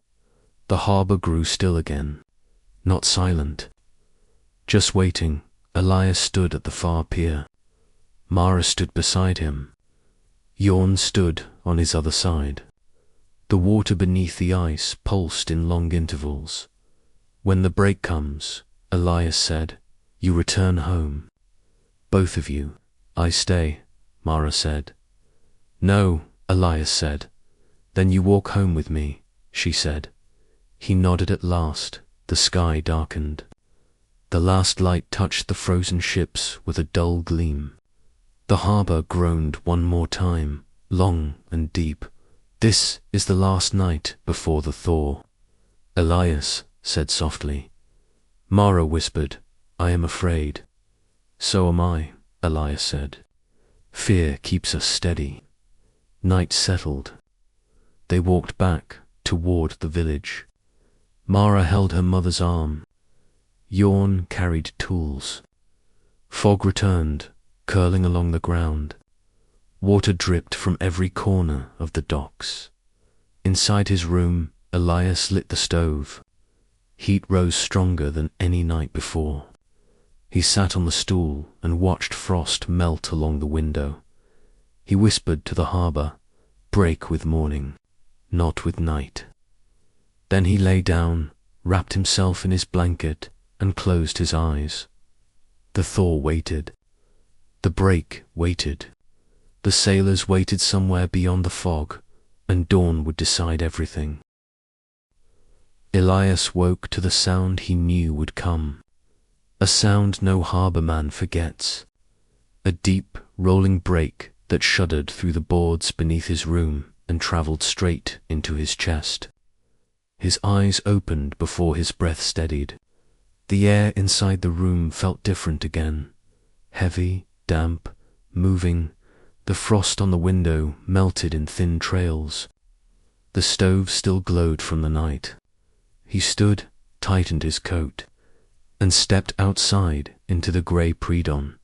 Speaker 1: the harbour grew still again, not silent. Just waiting, Elias stood at the far pier. Mara stood beside him. Yorn stood on his other side. The water beneath the ice pulsed in long intervals. "When the break comes," Elias said, "you return home." "Both of you." "I stay," Mara said. "No," Elias said. "Then you walk home with me," she said. He nodded at last. The sky darkened. The last light touched the frozen ships with a dull gleam. The harbour groaned one more time, long and deep. "This is the last night before the Thor," Elias said softly. Mara whispered, "I am afraid." "So am I," Elias said. "Fear keeps us steady." Night settled. They walked back toward the village. Mara held her mother's arm. Yorn carried tools. Fog returned, curling along the ground. Water dripped from every corner of the docks. Inside his room, Elias lit the stove. Heat rose stronger than any night before. He sat on the stool and watched frost melt along the window. He whispered to the harbour, "Break with morning, not with night." Then he lay down, wrapped himself in his blanket, and closed his eyes. The Thor waited. The break waited. The sailors waited somewhere beyond the fog, and dawn would decide everything. Elias woke to the sound he knew would come. A sound no harbourman forgets. A deep, rolling break that shuddered through the boards beneath his room and travelled straight into his chest. His eyes opened before his breath steadied. The air inside the room felt different again. Heavy, damp, moving. The frost on the window melted in thin trails. The stove still glowed from the night. He stood, tightened his coat, and stepped outside into the grey pre-dawn.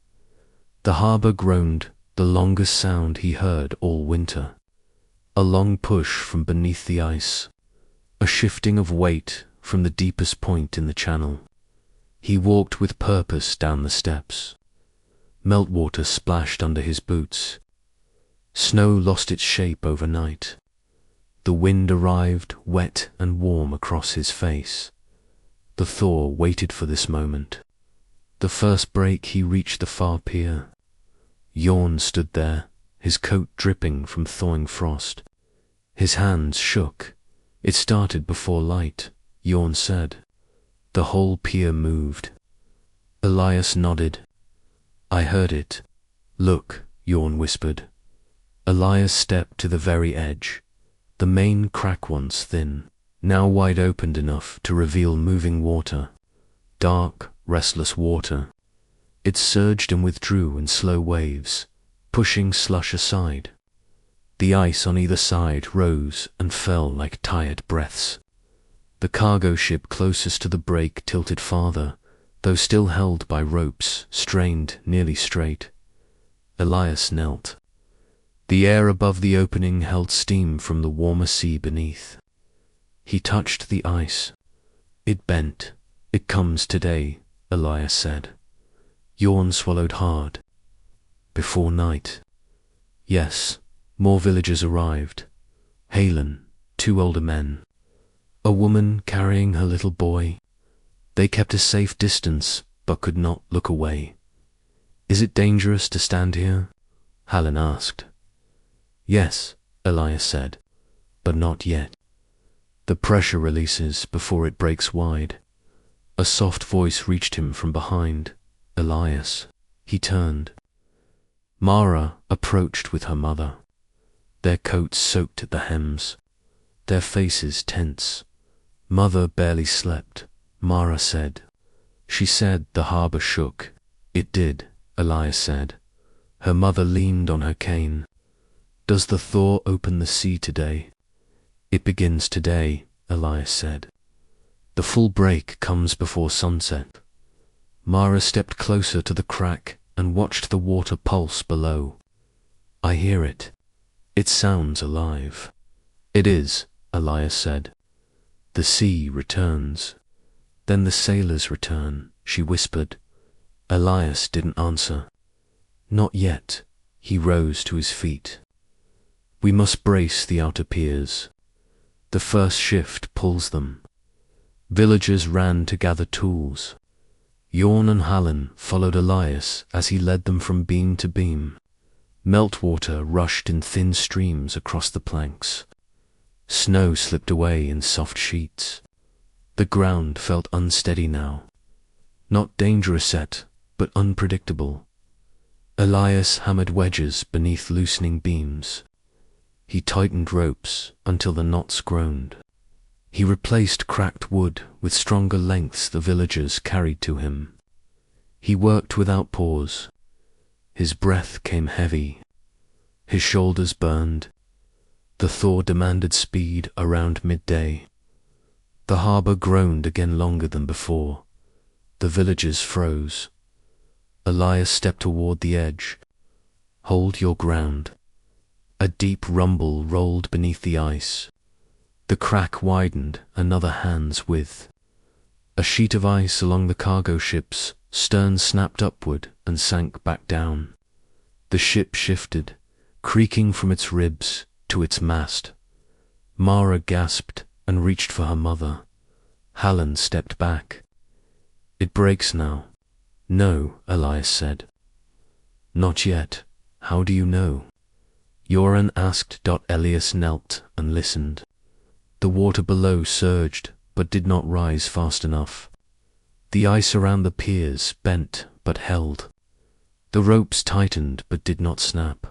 Speaker 1: The harbour groaned, the longest sound he heard all winter. A long push from beneath the ice. A shifting of weight from the deepest point in the channel. He walked with purpose down the steps. Meltwater splashed under his boots. Snow lost its shape overnight. The wind arrived wet and warm across his face. The Thor waited for this moment. The first break he reached the far pier. Yorn stood there, his coat dripping from thawing frost. His hands shook. "It started before light," Yorn said. The whole pier moved. Elias nodded. "I heard it. Look," Yorn whispered. Elias stepped to the very edge. The main crack, once thin, now wide opened enough to reveal moving water. Dark, restless water. It surged and withdrew in slow waves, pushing slush aside. The ice on either side rose and fell like tired breaths. The cargo ship closest to the break tilted farther, though still held by ropes, strained nearly straight. Elias knelt. The air above the opening held steam from the warmer sea beneath. He touched the ice. It bent. It comes today, Elias said. Yorn swallowed hard. Before night. Yes, more villagers arrived. Halen, 2 older men. A woman carrying her little boy. They kept a safe distance, but could not look away. Is it dangerous to stand here? Halen asked. Yes, Elias said, but not yet. The pressure releases before it breaks wide. A soft voice reached him from behind. Elias. He turned. Mara approached with her mother. Their coats soaked at the hems. Their faces tense. Mother barely slept, Mara said. She said the harbour shook. It did, Elias said. Her mother leaned on her cane. Does the thaw open the sea today? It begins today, Elias said. The full break comes before sunset. Mara stepped closer to the crack and watched the water pulse below. I hear it. It sounds alive. It is, Elias said. The sea returns. Then the sailors return, she whispered. Elias didn't answer. Not yet. He rose to his feet. We must brace the outer piers. The first shift pulls them. Villagers ran to gather tools. Yorn and Halen followed Elias as he led them from beam to beam. Meltwater rushed in thin streams across the planks. Snow slipped away in soft sheets. The ground felt unsteady now. Not dangerous yet, but unpredictable. Elias hammered wedges beneath loosening beams. He tightened ropes until the knots groaned. He replaced cracked wood with stronger lengths the villagers carried to him. He worked without pause. His breath came heavy. His shoulders burned. The thaw demanded speed around midday. The harbour groaned again longer than before. The villagers froze. Elias stepped toward the edge. Hold your ground. A deep rumble rolled beneath the ice. The crack widened another hand's width. A sheet of ice along the cargo ship's stern snapped upward and sank back down. The ship shifted, creaking from its ribs to its mast. Mara gasped and reached for her mother. Halen stepped back. It breaks now. No, Elias said. Not yet. How do you know? Yoran asked. Elias knelt and listened. The water below surged, but did not rise fast enough. The ice around the piers bent, but held. The ropes tightened, but did not snap.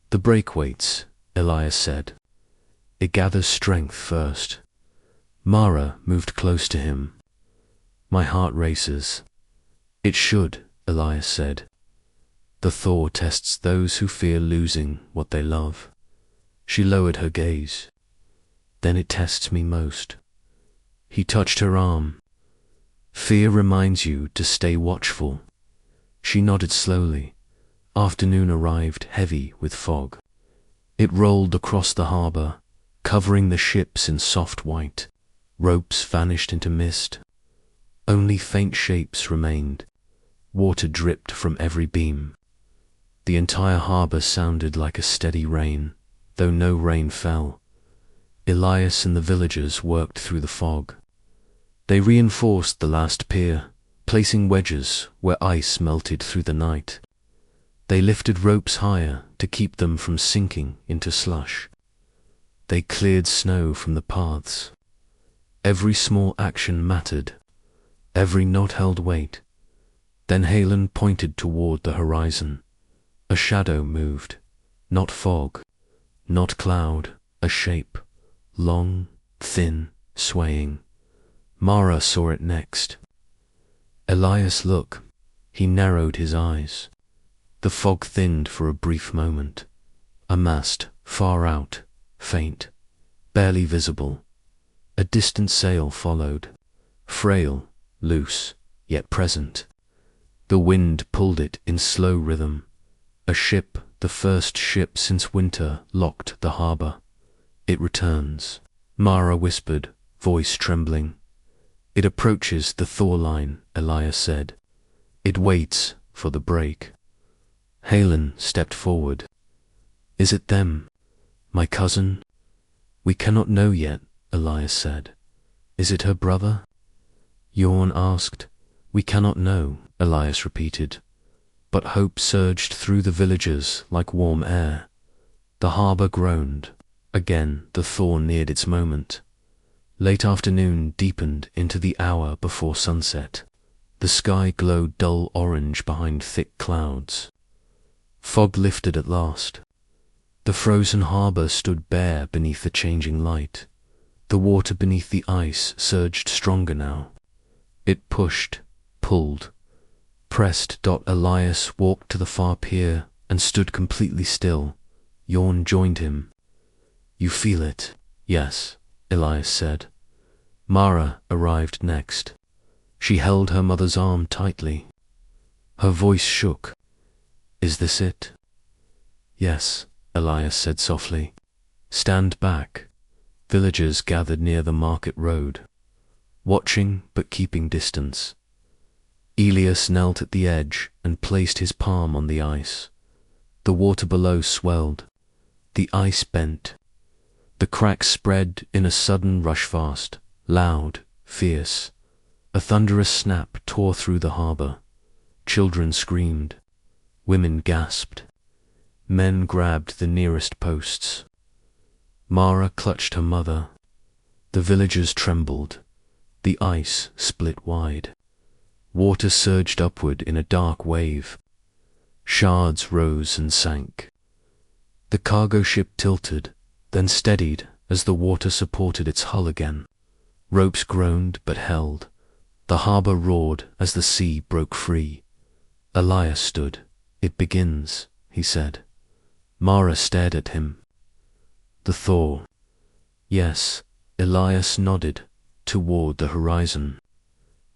Speaker 1: The break waits, Elias said. It gathers strength first. Mara moved close to him. My heart races. It should, Elias said. The thaw tests those who fear losing what they love. She lowered her gaze. Then it tests me most. He touched her arm. Fear reminds you to stay watchful. She nodded slowly. Afternoon arrived heavy with fog. It rolled across the harbour, covering the ships in soft white. Ropes vanished into mist. Only faint shapes remained. Water dripped from every beam. The entire harbour sounded like a steady rain, though no rain fell. Elias and the villagers worked through the fog. They reinforced the last pier, placing wedges where ice melted through the night. They lifted ropes higher to keep them from sinking into slush. They cleared snow from the paths. Every small action mattered. Every knot held weight. Then Halen pointed toward the horizon. A shadow moved. Not fog, not cloud, a shape. Long, thin, swaying. Mara saw it next. Elias, look. He narrowed his eyes. The fog thinned for a brief moment. A mast, far out, faint, barely visible. A distant sail followed. Frail, loose, yet present. The wind pulled it in slow rhythm. A ship, the first ship since winter, locked the harbour. It returns, Mara whispered, voice trembling. It approaches the thaw line, Elias said. It waits for the break. Halen stepped forward. Is it them? My cousin? We cannot know yet, Elias said. Is it her brother? Yorn asked. We cannot know, Elias repeated. But hope surged through the villagers like warm air. The harbour groaned. Again the thaw neared its moment. Late afternoon deepened into the hour before sunset. The sky glowed dull orange behind thick clouds. Fog lifted at last. The frozen harbour stood bare beneath the changing light. The water beneath the ice surged stronger now. It pushed, pulled, pressed. Elias walked to the far pier and stood completely still. Yorn joined him. You feel it? Yes, Elias said. Mara arrived next. She held her mother's arm tightly. Her voice shook. Is this it? Yes, Elias said softly. Stand back. Villagers gathered near the market road, watching but keeping distance. Elias knelt at the edge and placed his palm on the ice. The water below swelled. The ice bent. The cracks spread in a sudden rush fast, loud, fierce. A thunderous snap tore through the harbour. Children screamed. Women gasped. Men grabbed the nearest posts. Mara clutched her mother. The villagers trembled. The ice split wide. Water surged upward in a dark wave. Shards rose and sank. The cargo ship tilted, then steadied as the water supported its hull again. Ropes groaned but held. The harbour roared as the sea broke free. Elias stood. It begins, he said. Mara stared at him. The thaw. Yes, Elias nodded toward the horizon.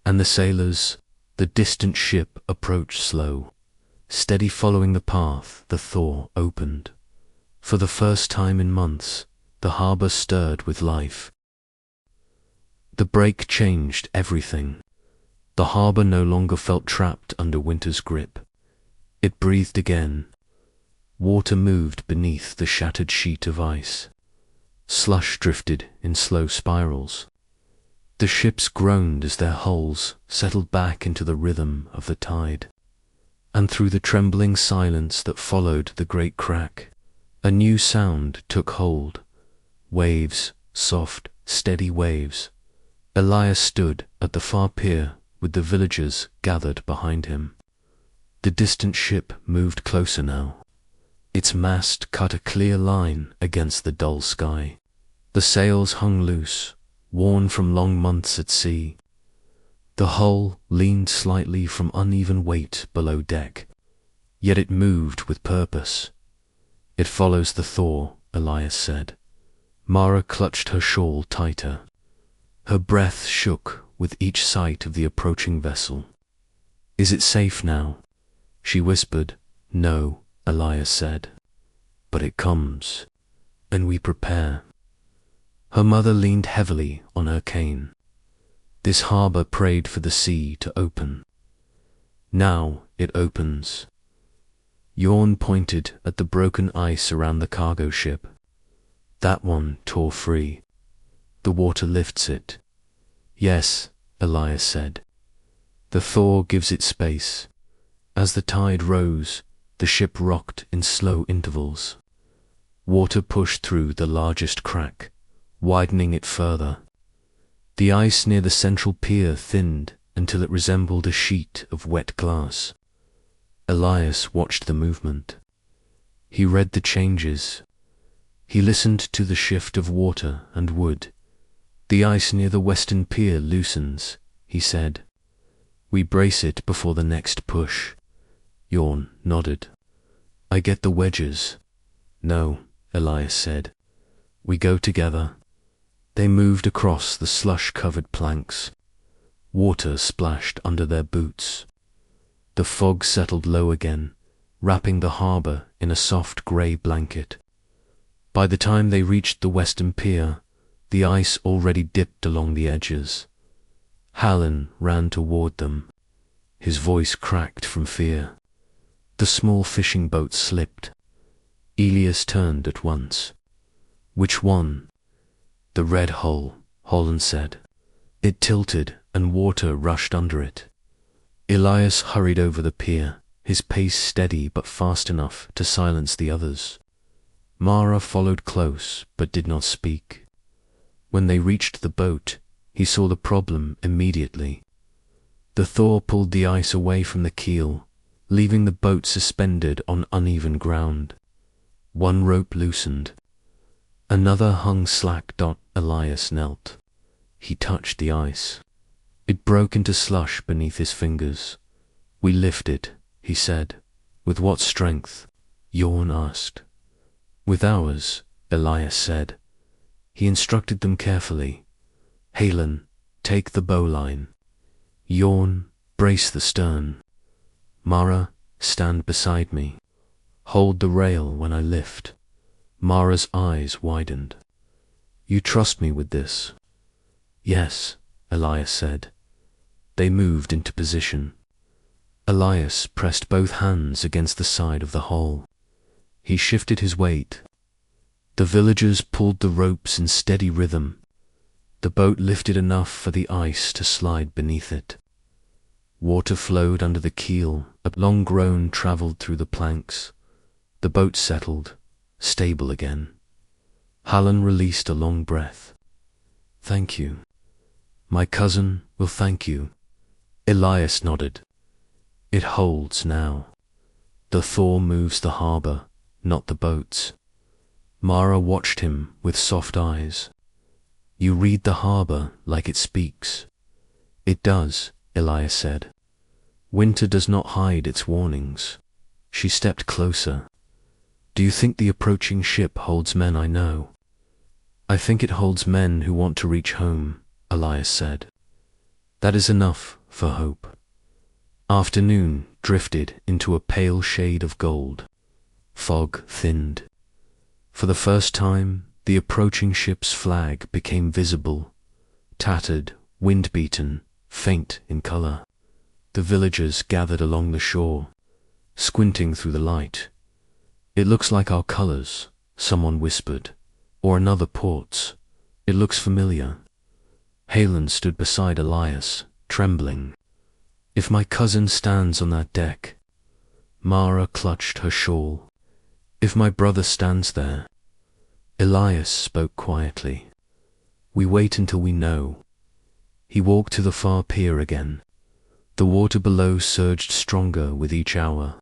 Speaker 1: And the sailors, the distant ship approached slow. Steady following the path, the thaw opened. For the first time in months, the harbour stirred with life. The break changed everything. The harbour no longer felt trapped under winter's grip. It breathed again. Water moved beneath the shattered sheet of ice. Slush drifted in slow spirals. The ships groaned as their hulls settled back into the rhythm of the tide. And through the trembling silence that followed the great crack, a new sound took hold. Waves, soft, steady waves. Elias stood at the far pier with the villagers gathered behind him. The distant ship moved closer now. Its mast cut a clear line against the dull sky. The sails hung loose, worn from long months at sea. The hull leaned slightly from uneven weight below deck, yet it moved with purpose. It follows the thaw, Elias said. Mara clutched her shawl tighter. Her breath shook with each sight of the approaching vessel. Is it safe now? She whispered. No, Elias said. But it comes, and we prepare. Her mother leaned heavily on her cane. This harbour prayed for the sea to open. Now it opens. Yorn pointed at the broken ice around the cargo ship. That one tore free. The water lifts it. Yes, Elias said. The thaw gives it space. As the tide rose, the ship rocked in slow intervals. Water pushed through the largest crack, widening it further. The ice near the central pier thinned until it resembled a sheet of wet glass. Elias watched the movement. He read the changes. He listened to the shift of water and wood. The ice near the western pier loosens, he said. We brace it before the next push. Yorn nodded. I get the wedges. No, Elias said. We go together. They moved across the slush-covered planks. Water splashed under their boots. The fog settled low again, wrapping the harbour in a soft grey blanket. By the time they reached the western pier, the ice already dipped along the edges. Hallen ran toward them. His voice cracked from fear. The small fishing boat slipped. Elias turned at once. Which one? The red hull, Holland said. It tilted and water rushed under it. Elias hurried over the pier, his pace steady but fast enough to silence the others. Mara followed close but did not speak. When they reached the boat, he saw the problem immediately. The thaw pulled the ice away from the keel, leaving the boat suspended on uneven ground. One rope loosened. Another hung slack. Elias knelt. He touched the ice. It broke into slush beneath his fingers. We lifted, he said. With what strength? Yorn asked. With ours, Elias said. He instructed them carefully. Halen, take the bowline. Yorn, brace the stern. Mara, stand beside me. Hold the rail when I lift. Mara's eyes widened. You trust me with this? Yes, Elias said. They moved into position. Elias pressed both hands against the side of the hull. He shifted his weight. The villagers pulled the ropes in steady rhythm. The boat lifted enough for the ice to slide beneath it. Water flowed under the keel. A long groan travelled through the planks. The boat settled, stable again. Hallen released a long breath. Thank you. My cousin will thank you. Elias nodded. It holds now. The thaw moves the harbour, not the boats. Mara watched him with soft eyes. You read the harbour like it speaks. It does, Elias said. Winter does not hide its warnings. She stepped closer. Do you think the approaching ship holds men I know? I think it holds men who want to reach home, Elias said. That is enough for hope. Afternoon drifted into a pale shade of gold. Fog thinned. For the first time, the approaching ship's flag became visible, tattered, wind-beaten, faint in colour. The villagers gathered along the shore, squinting through the light. It looks like our colours, someone whispered, or another port's. It looks familiar. Halen stood beside Elias, trembling. If my cousin stands on that deck. Mara clutched her shawl. If my brother stands there. Elias spoke quietly. We wait until we know. He walked to the far pier again. The water below surged stronger with each hour.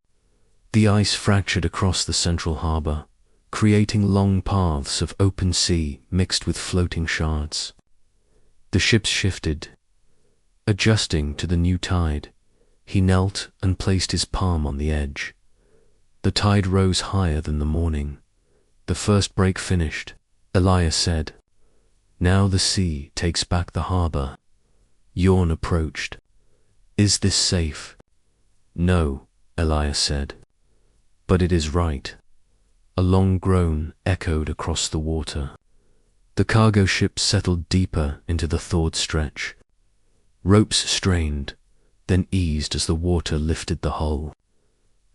Speaker 1: The ice fractured across the central harbour, creating long paths of open sea mixed with floating shards. The ships shifted. Adjusting to the new tide, he knelt and placed his palm on the edge. The tide rose higher than the morning. The first break finished, Elias said. Now the sea takes back the harbour. Yorn approached. Is this safe? No, Elias said. But it is right. A long groan echoed across the water. The cargo ship settled deeper into the thawed stretch. Ropes strained, then eased as the water lifted the hull.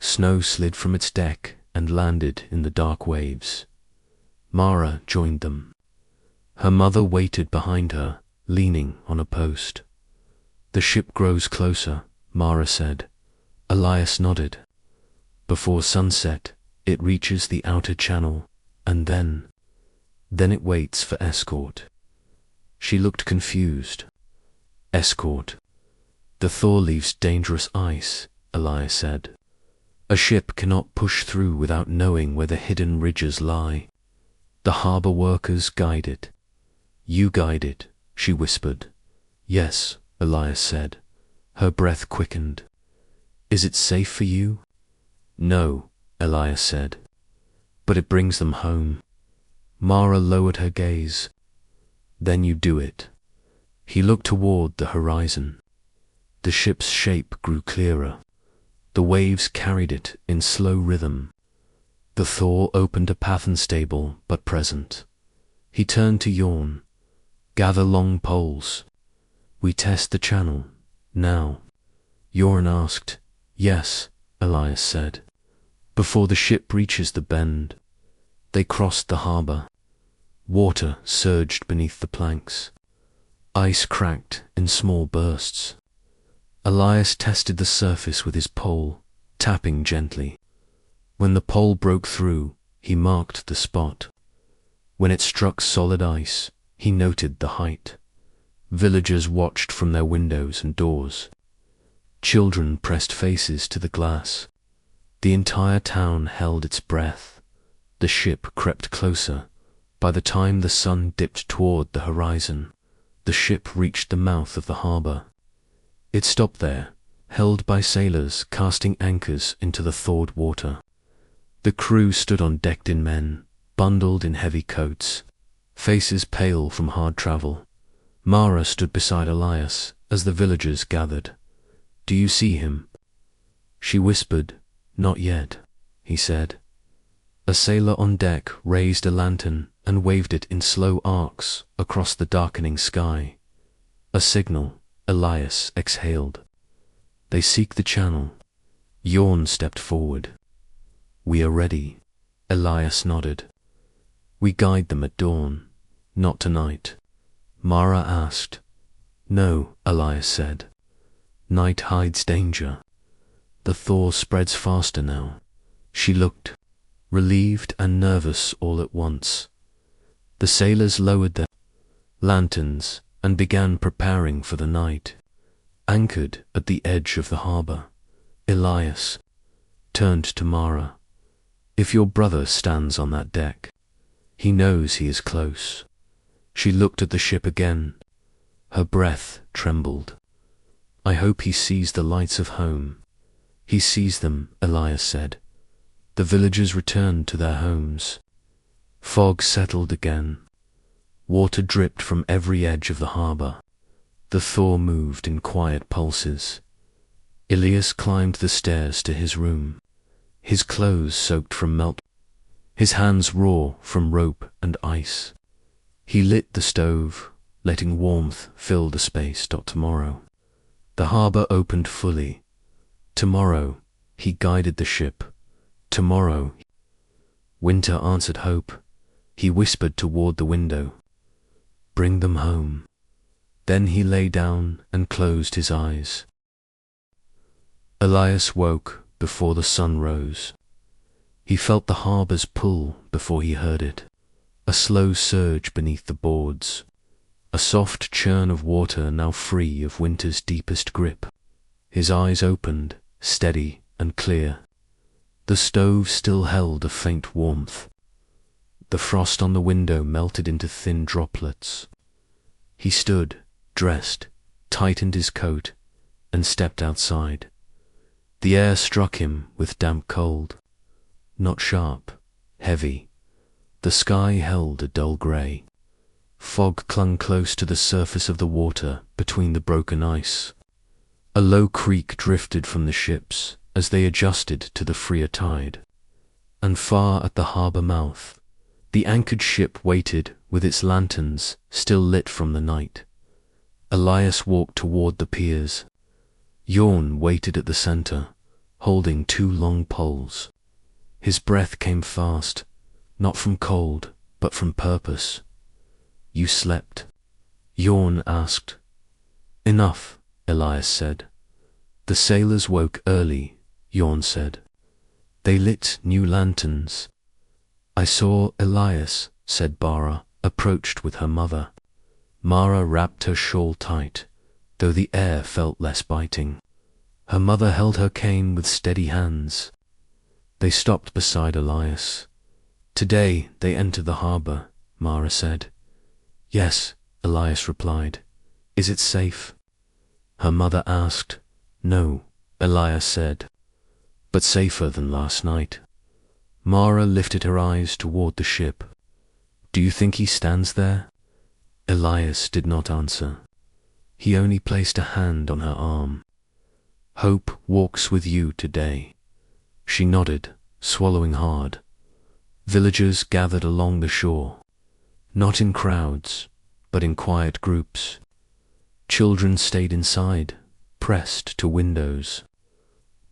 Speaker 1: Snow slid from its deck and landed in the dark waves. Mara joined them. Her mother waited behind her, leaning on a post. The ship grows closer, Mara said. Elias nodded. Before sunset, it reaches the outer channel, and then it waits for escort. She looked confused. Escort. The thaw leaves dangerous ice, Elias said. A ship cannot push through without knowing where the hidden ridges lie. The harbor workers guide it. You guide it, she whispered. Yes, Elias said. Her breath quickened. Is it safe for you? No, Elias said. But it brings them home. Mara lowered her gaze. Then you do it. He looked toward the horizon. The ship's shape grew clearer. The waves carried it in slow rhythm. The Thor opened a path unstable but present. He turned to Yorn. Gather long poles. We test the channel, now. Yorn asked. Yes, Elias said. Before the ship reaches the bend. They crossed the harbor. Water surged beneath the planks. Ice cracked in small bursts. Elias tested the surface with his pole, tapping gently. When the pole broke through, he marked the spot. When it struck solid ice, he noted the height. Villagers watched from their windows and doors. Children pressed faces to the glass. The entire town held its breath. The ship crept closer. By the time the sun dipped toward the horizon, the ship reached the mouth of the harbor. It stopped there, held by sailors casting anchors into the thawed water. The crew stood on decked-in men, bundled in heavy coats, faces pale from hard travel. Mara stood beside Elias as the villagers gathered. Do you see him? She whispered. Not yet, he said. A sailor on deck raised a lantern and waved it in slow arcs across the darkening sky. A signal. Elias exhaled. They seek the channel. Yorn stepped forward. We are ready. Elias nodded. We guide them at dawn. Not tonight. Mara asked. No, Elias said. Night hides danger. The thaw spreads faster now. She looked, relieved and nervous all at once. The sailors lowered their lanterns and began preparing for the night. Anchored at the edge of the harbor, Elias turned to Mara. If your brother stands on that deck, he knows he is close. She looked at the ship again. Her breath trembled. I hope he sees the lights of home. He sees them, Elias said. The villagers returned to their homes. Fog settled again. Water dripped from every edge of the harbor. The thaw moved in quiet pulses. Elias climbed the stairs to his room. His clothes soaked from melt. His hands raw from rope and ice. He lit the stove, letting warmth fill the space. Tomorrow. The harbor opened fully. Tomorrow, he guided the ship. Tomorrow. Winter answered hope. He whispered toward the window. Bring them home. Then he lay down and closed his eyes. Elias woke before the sun rose. He felt the harbor's pull before he heard it. A slow surge beneath the boards. A soft churn of water now free of winter's deepest grip. His eyes opened, steady and clear. The stove still held a faint warmth. The frost on the window melted into thin droplets. He stood, dressed, tightened his coat, and stepped outside. The air struck him with damp cold. Not sharp, heavy. The sky held a dull grey. Fog clung close to the surface of the water between the broken ice. A low creak drifted from the ships as they adjusted to the freer tide. And far at the harbour mouth, the anchored ship waited with its lanterns still lit from the night. Elias walked toward the piers. Yorn waited at the centre, holding two long poles. His breath came fast, not from cold, but from purpose. You slept? Yorn asked. Enough, Elias said. The sailors woke early, Yorn said. They lit new lanterns. I saw Elias, said Bara, approached with her mother. Mara wrapped her shawl tight, though the air felt less biting. Her mother held her cane with steady hands. They stopped beside Elias. "Today they enter the harbor," Mara said. "Yes," Elias replied. "Is it safe?" Her mother asked. "No," Elias said, "but safer than last night." Mara lifted her eyes toward the ship. "Do you think he stands there?" Elias did not answer. He only placed a hand on her arm. "Hope walks with you today." She nodded, swallowing hard. Villagers gathered along the shore, not in crowds, but in quiet groups. Children stayed inside, pressed to windows.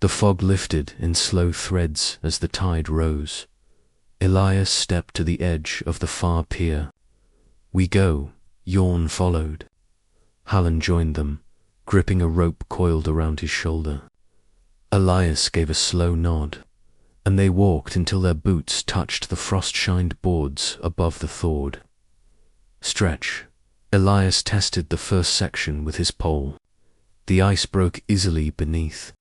Speaker 1: The fog lifted in slow threads as the tide rose. Elias stepped to the edge of the far pier. "We go," Yawn followed. Hallen joined them, gripping a rope coiled around his shoulder. Elias gave a slow nod, and they walked until their boots touched the frost-shined boards above the thwart. "Stretch." Elias tested the first section with his pole. The ice broke easily beneath.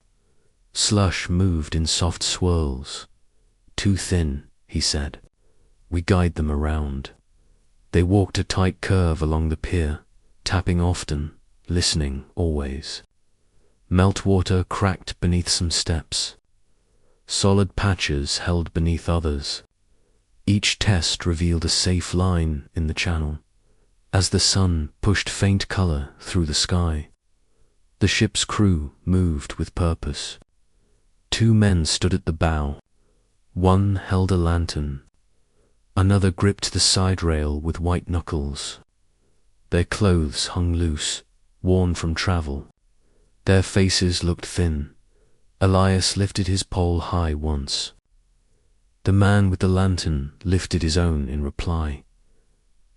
Speaker 1: Slush moved in soft swirls. "Too thin," he said. "We guide them around." They walked a tight curve along the pier, tapping often, listening always. Meltwater cracked beneath some steps. Solid patches held beneath others. Each test revealed a safe line in the channel. As the sun pushed faint color through the sky, the ship's crew moved with purpose. 2 men stood at the bow. One held a lantern. Another gripped the side rail with white knuckles. Their clothes hung loose, worn from travel. Their faces looked thin. Elias lifted his pole high once. The man with the lantern lifted his own in reply.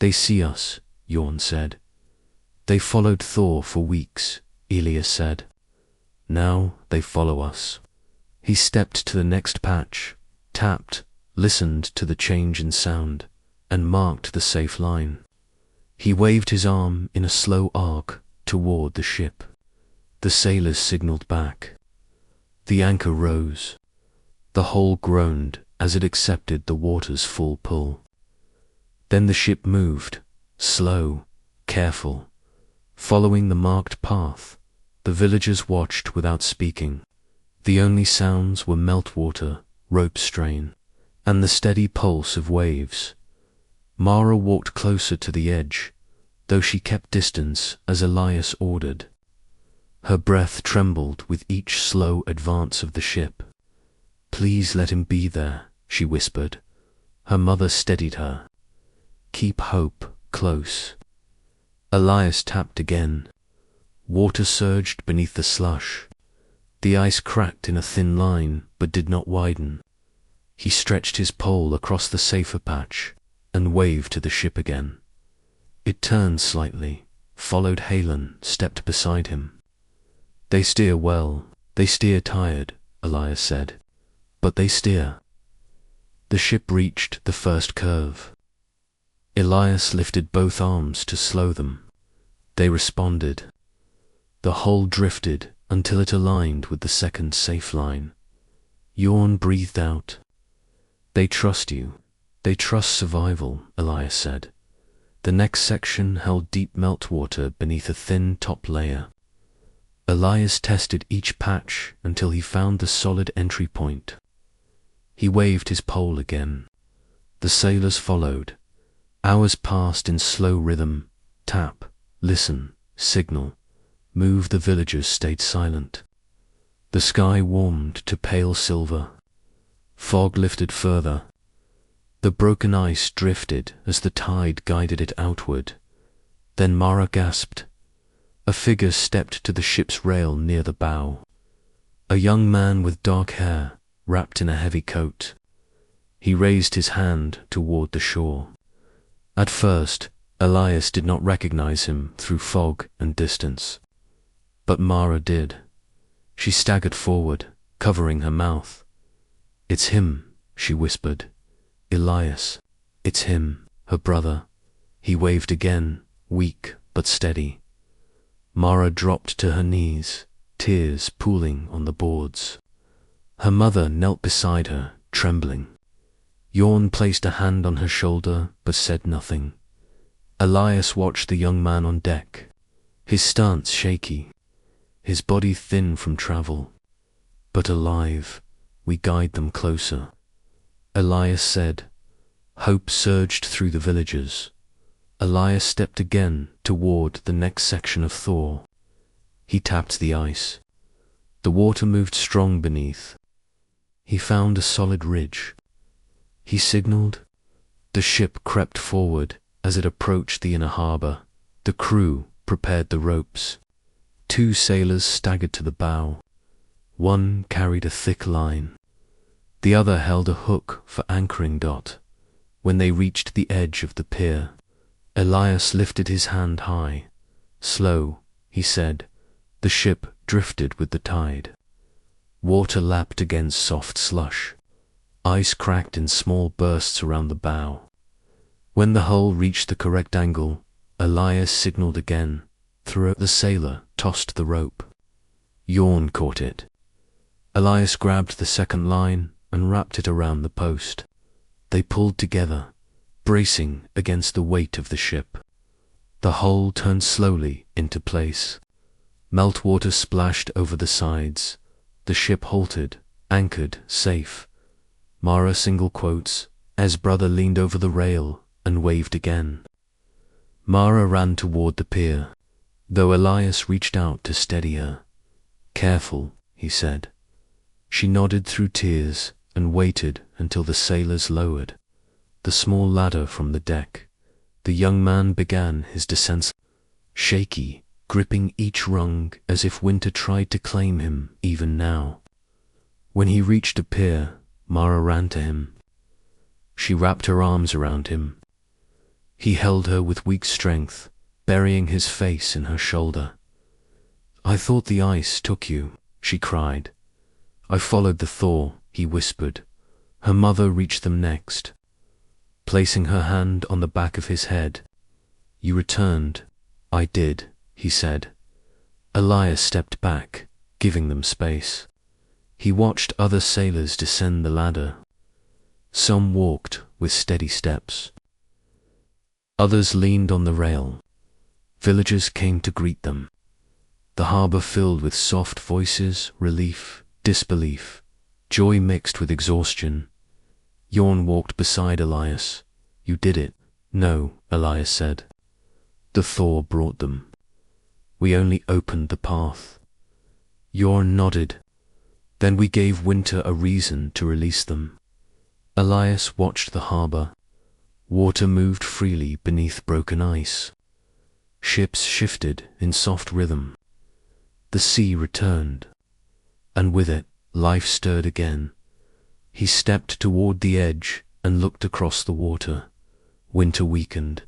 Speaker 1: "They see us," Yawn said. "They followed Thor for weeks," Elias said. "Now they follow us." He stepped to the next patch, tapped, listened to the change in sound, and marked the safe line. He waved his arm in a slow arc toward the ship. The sailors signaled back. The anchor rose. The hull groaned as it accepted the water's full pull. Then the ship moved, slow, careful. Following the marked path, the villagers watched without speaking. The only sounds were meltwater, rope strain, and the steady pulse of waves. Mara walked closer to the edge, though she kept distance as Elias ordered. Her breath trembled with each slow advance of the ship. "Please let him be there," she whispered. Her mother steadied her. "Keep hope close." Elias tapped again. Water surged beneath the slush. The ice cracked in a thin line, but did not widen. He stretched his pole across the safer patch and waved to the ship again. It turned slightly, followed Halen, stepped beside him. "They steer well. They steer tired," Elias said. "But they steer." The ship reached the first curve. Elias lifted both arms to slow them. They responded. The hull drifted until it aligned with the second safe line. Yawn breathed out. "They trust you. They trust survival," Elias said. The next section held deep meltwater beneath a thin top layer. Elias tested each patch until he found the solid entry point. He waved his pole again. The sailors followed. Hours passed in slow rhythm. Tap, listen, signal. Move. The villagers stayed silent. The sky warmed to pale silver. Fog lifted further. The broken ice drifted as the tide guided it outward. Then Mara gasped. A figure stepped to the ship's rail near the bow. A young man with dark hair, wrapped in a heavy coat. He raised his hand toward the shore. At first, Elias did not recognize him through fog and distance. But Mara did. She staggered forward, covering her mouth. "It's him," she whispered. "Elias. It's him, her brother." He waved again, weak but steady. Mara dropped to her knees, tears pooling on the boards. Her mother knelt beside her, trembling. Jorn placed a hand on her shoulder but said nothing. Elias watched the young man on deck, his stance shaky, his body thin from travel. But alive, we guide them closer, Elias said. Hope surged through the villagers. Elias stepped again toward the next section of thaw. He tapped the ice. The water moved strong beneath. He found a solid ridge. He signaled. The ship crept forward as it approached the inner harbor. The crew prepared the ropes. 2 sailors staggered to the bow. One carried a thick line. The other held a hook for anchoring. When they reached the edge of the pier, Elias lifted his hand high. Slow, he said. The ship drifted with the tide. Water lapped against soft slush. Ice cracked in small bursts around the bow. When the hull reached the correct angle, Elias signaled again. Through the sailor tossed the rope. Jorn caught it. Elias grabbed the second line and wrapped it around the post. They pulled together, bracing against the weight of the ship. The hull turned slowly into place. Meltwater splashed over the sides. The ship halted, anchored, safe. Mara single quotes, as brother leaned over the rail and waved again. Mara ran toward the pier, though Elias reached out to steady her. Careful, he said. She nodded through tears and waited until the sailors lowered the small ladder from the deck. The young man began his descent, shaky, gripping each rung as if winter tried to claim him even now. When he reached a pier, Mara ran to him. She wrapped her arms around him. He held her with weak strength, burying his face in her shoulder. I thought the ice took you, she cried. I followed the thaw, he whispered. Her mother reached them next. Placing her hand on the back of his head. You returned. I did, he said. Elias stepped back, giving them space. He watched other sailors descend the ladder. Some walked with steady steps. Others leaned on the rail. Villagers came to greet them. The harbor filled with soft voices, relief, disbelief, joy mixed with exhaustion. Jorn walked beside Elias. You did it. No, Elias said. The thaw brought them. We only opened the path. Jorn nodded. Then we gave winter a reason to release them. Elias watched the harbor. Water moved freely beneath broken ice. Ships shifted in soft rhythm. The sea returned, and with it, life stirred again. He stepped toward the edge and looked across the water. Winter weakened.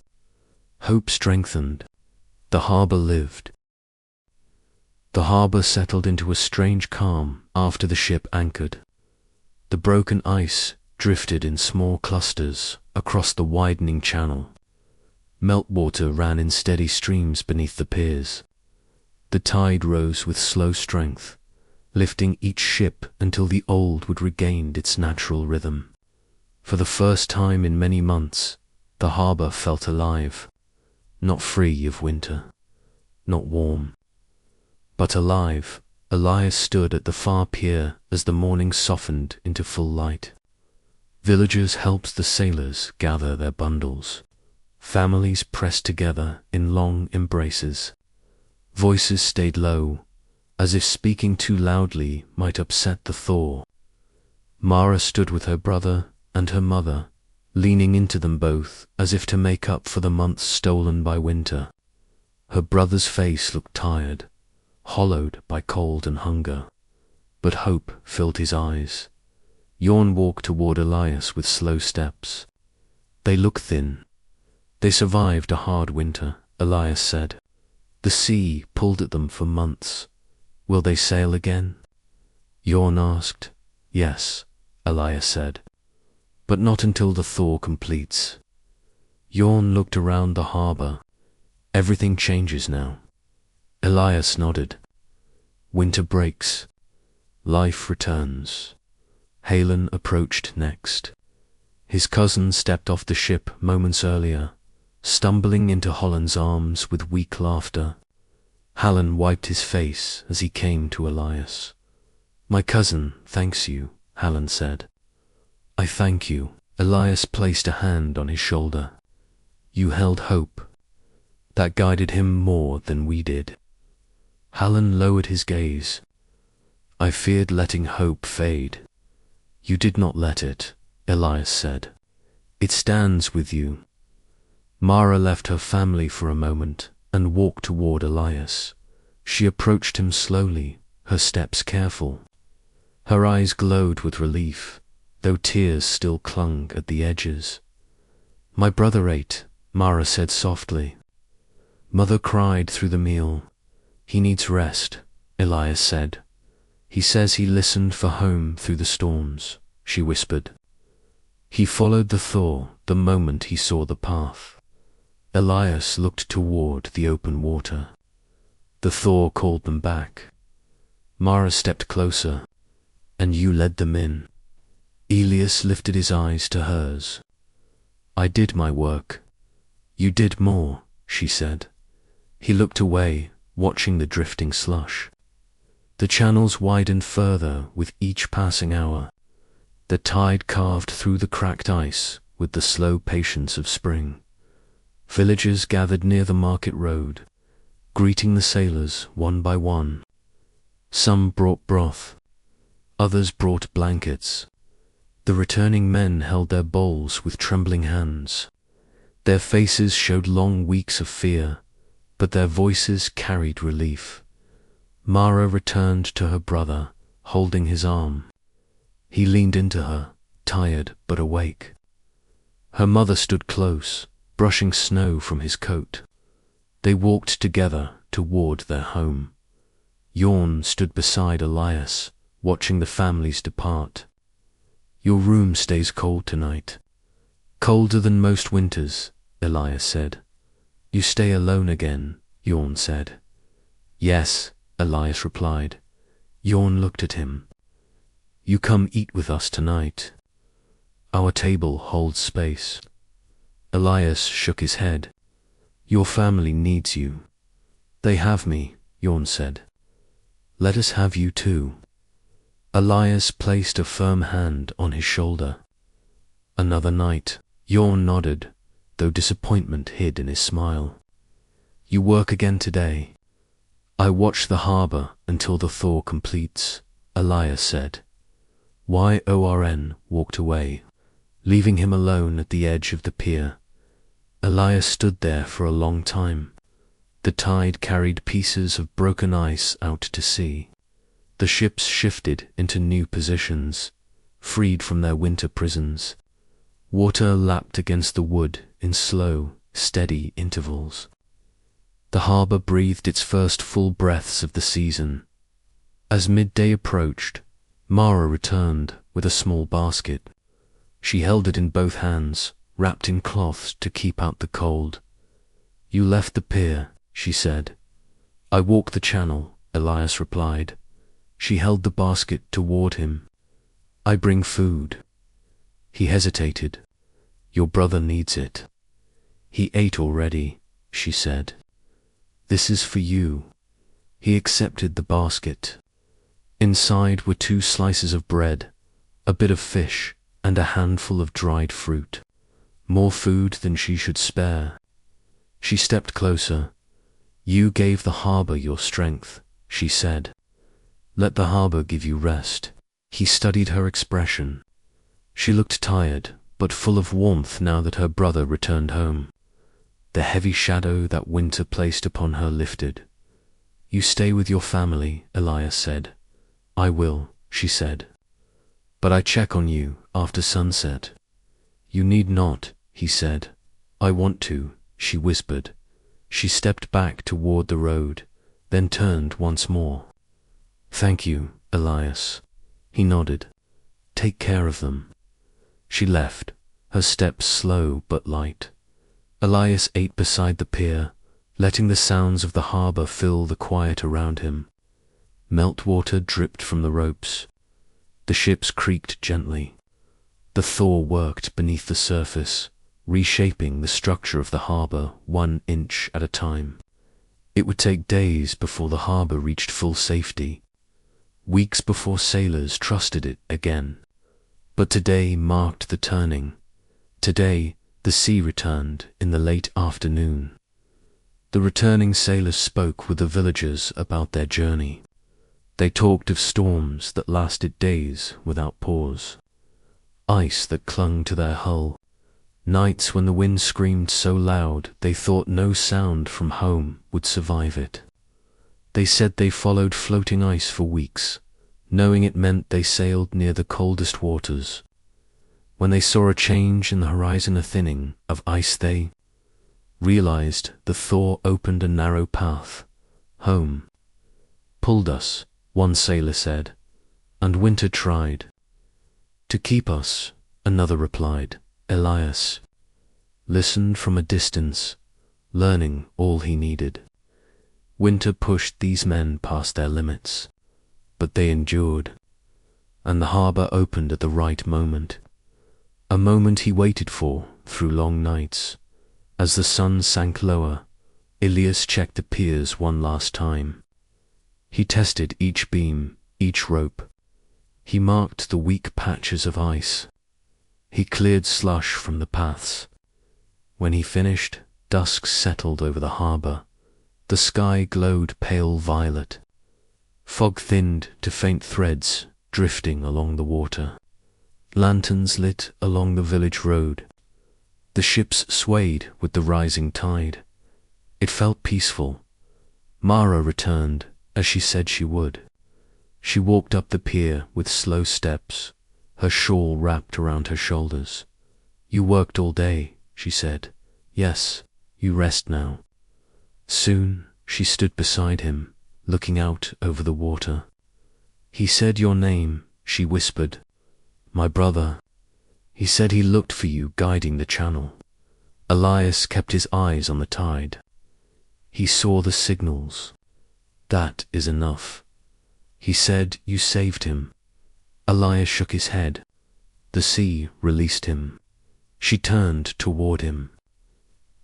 Speaker 1: Hope strengthened. The harbor lived. The harbor settled into a strange calm after the ship anchored. The broken ice drifted in small clusters across the widening channel. Meltwater ran in steady streams beneath the piers. The tide rose with slow strength, lifting each ship until the old would regain its natural rhythm. For the first time in many months, the harbor felt alive, not free of winter, not warm, but alive. Elias stood at the far pier as the morning softened into full light. Villagers helped the sailors gather their bundles. Families pressed together in long embraces. Voices stayed low, as if speaking too loudly might upset the thaw. Mara stood with her brother and her mother, leaning into them both as if to make up for the months stolen by winter. Her brother's face looked tired, hollowed by cold and hunger, but hope filled his eyes. Jorn walked toward Elias with slow steps. They look thin. They survived a hard winter, Elias said. The sea pulled at them for months. Will they sail again? Jorn asked. Yes, Elias said, but not until the thaw completes. Jorn looked around the harbor. Everything changes now. Elias nodded. Winter breaks. Life returns. Halen approached next. His cousin stepped off the ship moments earlier, stumbling into Holland's arms with weak laughter. Hallen wiped his face as he came to Elias. "My cousin thanks you," Hallen said. "I thank you." Elias placed a hand on his shoulder. "You held hope. That guided him more than we did." Hallen lowered his gaze. "I feared letting hope fade." "You did not let it," Elias said. "It stands with you." Mara left her family for a moment and walked toward Elias. She approached him slowly, her steps careful. Her eyes glowed with relief, though tears still clung at the edges. "My brother ate," Mara said softly. "Mother cried through the meal. He needs rest," Elias said. "He says he listened for home through the storms," she whispered. He followed the Thor the moment he saw the path. Elias looked toward the open water. The Thor called them back. Mara stepped closer. "And you led them in." Elias lifted his eyes to hers. "I did my work. You did more," she said. He looked away, watching the drifting slush. The channels widened further with each passing hour. The tide carved through the cracked ice with the slow patience of spring. Villagers gathered near the market road, greeting the sailors one by one. Some brought broth. Others brought blankets. The returning men held their bowls with trembling hands. Their faces showed long weeks of fear, but their voices carried relief. Mara returned to her brother, holding his arm. He leaned into her, tired but awake. Her mother stood close, brushing snow from his coat. They walked together toward their home. Jorn stood beside Elias, watching the families depart. "Your room stays cold tonight." "Colder than most winters," Elias said. "You stay alone again," Jorn said. "Yes," Elias replied. Jorn looked at him. "You come eat with us tonight. Our table holds space." Elias shook his head. "Your family needs you." "They have me," Jorn said. "Let us have you too." Elias placed a firm hand on his shoulder. "Another night," Jorn nodded, though disappointment hid in his smile. "You work again today." "I watch the harbor until the thaw completes," Elias said. Yorn walked away, leaving him alone at the edge of the pier. Elias stood there for a long time. The tide carried pieces of broken ice out to sea. The ships shifted into new positions, freed from their winter prisons. Water lapped against the wood in slow, steady intervals. The harbor breathed its first full breaths of the season. As midday approached, Mara returned with a small basket. She held it in both hands, wrapped in cloths to keep out the cold. "You left the pier," she said. "I walked the channel," Elias replied. She held the basket toward him. "I bring food." He hesitated. "Your brother needs it." "He ate already," she said. "This is for you." He accepted the basket. Inside were 2 slices of bread, a bit of fish, and a handful of dried fruit. More food than she should spare. She stepped closer. "You gave the harbor your strength," she said. "Let the harbor give you rest." He studied her expression. She looked tired, but full of warmth now that her brother returned home. The heavy shadow that winter placed upon her lifted. "You stay with your family," Elias said. "I will," she said. "But I check on you after sunset." "You need not," he said. "I want to," she whispered. She stepped back toward the road, then turned once more. "Thank you, Elias." He nodded. "Take care of them." She left, her steps slow but light. Elias ate beside the pier, letting the sounds of the harbor fill the quiet around him. Meltwater dripped from the ropes. The ships creaked gently. The thaw worked beneath the surface, reshaping the structure of the harbor 1 inch at a time. It would take days before the harbor reached full safety, weeks before sailors trusted it again. But today marked the turning. Today, the sea returned in the late afternoon. The returning sailors spoke with the villagers about their journey. They talked of storms that lasted days without pause, ice that clung to their hull, nights when the wind screamed so loud they thought no sound from home would survive it. They said they followed floating ice for weeks, knowing it meant they sailed near the coldest waters. When they saw a change in the horizon, a thinning of ice, they realized the thaw opened a narrow path. Home pulled us, one sailor said, and winter tried to keep us, another replied. Elias listened from a distance, learning all he needed. Winter pushed these men past their limits, but they endured, and the harbor opened at the right moment. A moment he waited for through long nights. As the sun sank lower, Elias checked the piers one last time. He tested each beam, each rope. He marked the weak patches of ice. He cleared slush from the paths. When he finished, dusk settled over the harbor. The sky glowed pale violet. Fog thinned to faint threads drifting along the water. Lanterns lit along the village road. The ships swayed with the rising tide. It felt peaceful. Mara returned, as she said she would. She walked up the pier with slow steps, her shawl wrapped around her shoulders. "You worked all day," she said. "Yes, you rest now." Soon she stood beside him, looking out over the water. "He said your name," she whispered. "My brother. He said he looked for you guiding the channel." Elias kept his eyes on the tide. He saw the signals. "That is enough." He said you saved him. Elias shook his head. The sea released him. She turned toward him.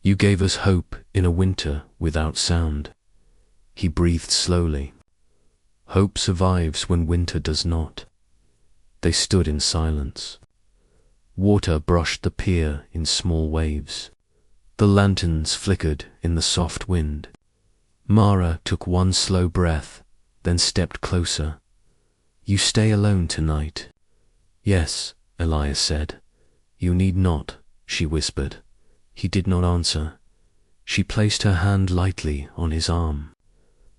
Speaker 1: "You gave us hope in a winter without sound." He breathed slowly. "Hope survives when winter does not." They stood in silence. Water brushed the pier in small waves. The lanterns flickered in the soft wind. Mara took one slow breath, then stepped closer. "You stay alone tonight?" "Yes," Elias said. "You need not," she whispered. He did not answer. She placed her hand lightly on his arm.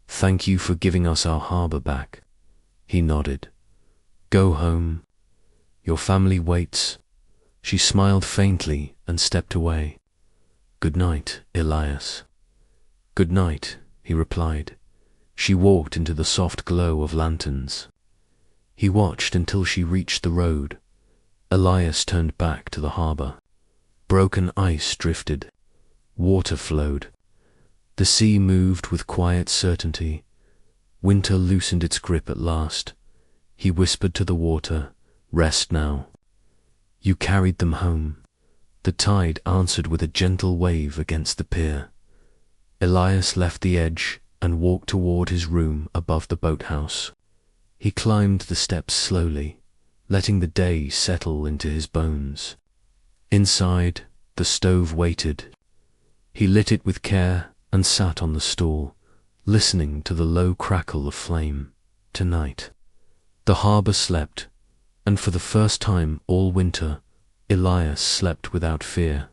Speaker 1: "Thank you for giving us our harbor back." He nodded. "Go home. Your family waits." She smiled faintly and stepped away. "Good night, Elias." "Good night," he replied. She walked into the soft glow of lanterns. He watched until she reached the road. Elias turned back to the harbor. Broken ice drifted. Water flowed. The sea moved with quiet certainty. Winter loosened its grip at last. He whispered to the water, "Rest now." "You carried them home." The tide answered with a gentle wave against the pier. Elias left the edge and walked toward his room above the boathouse. He climbed the steps slowly, letting the day settle into his bones. Inside, the stove waited. He lit it with care and sat on the stool, listening to the low crackle of flame. Tonight, the harbor slept, and for the first time all winter, Elias slept without fear.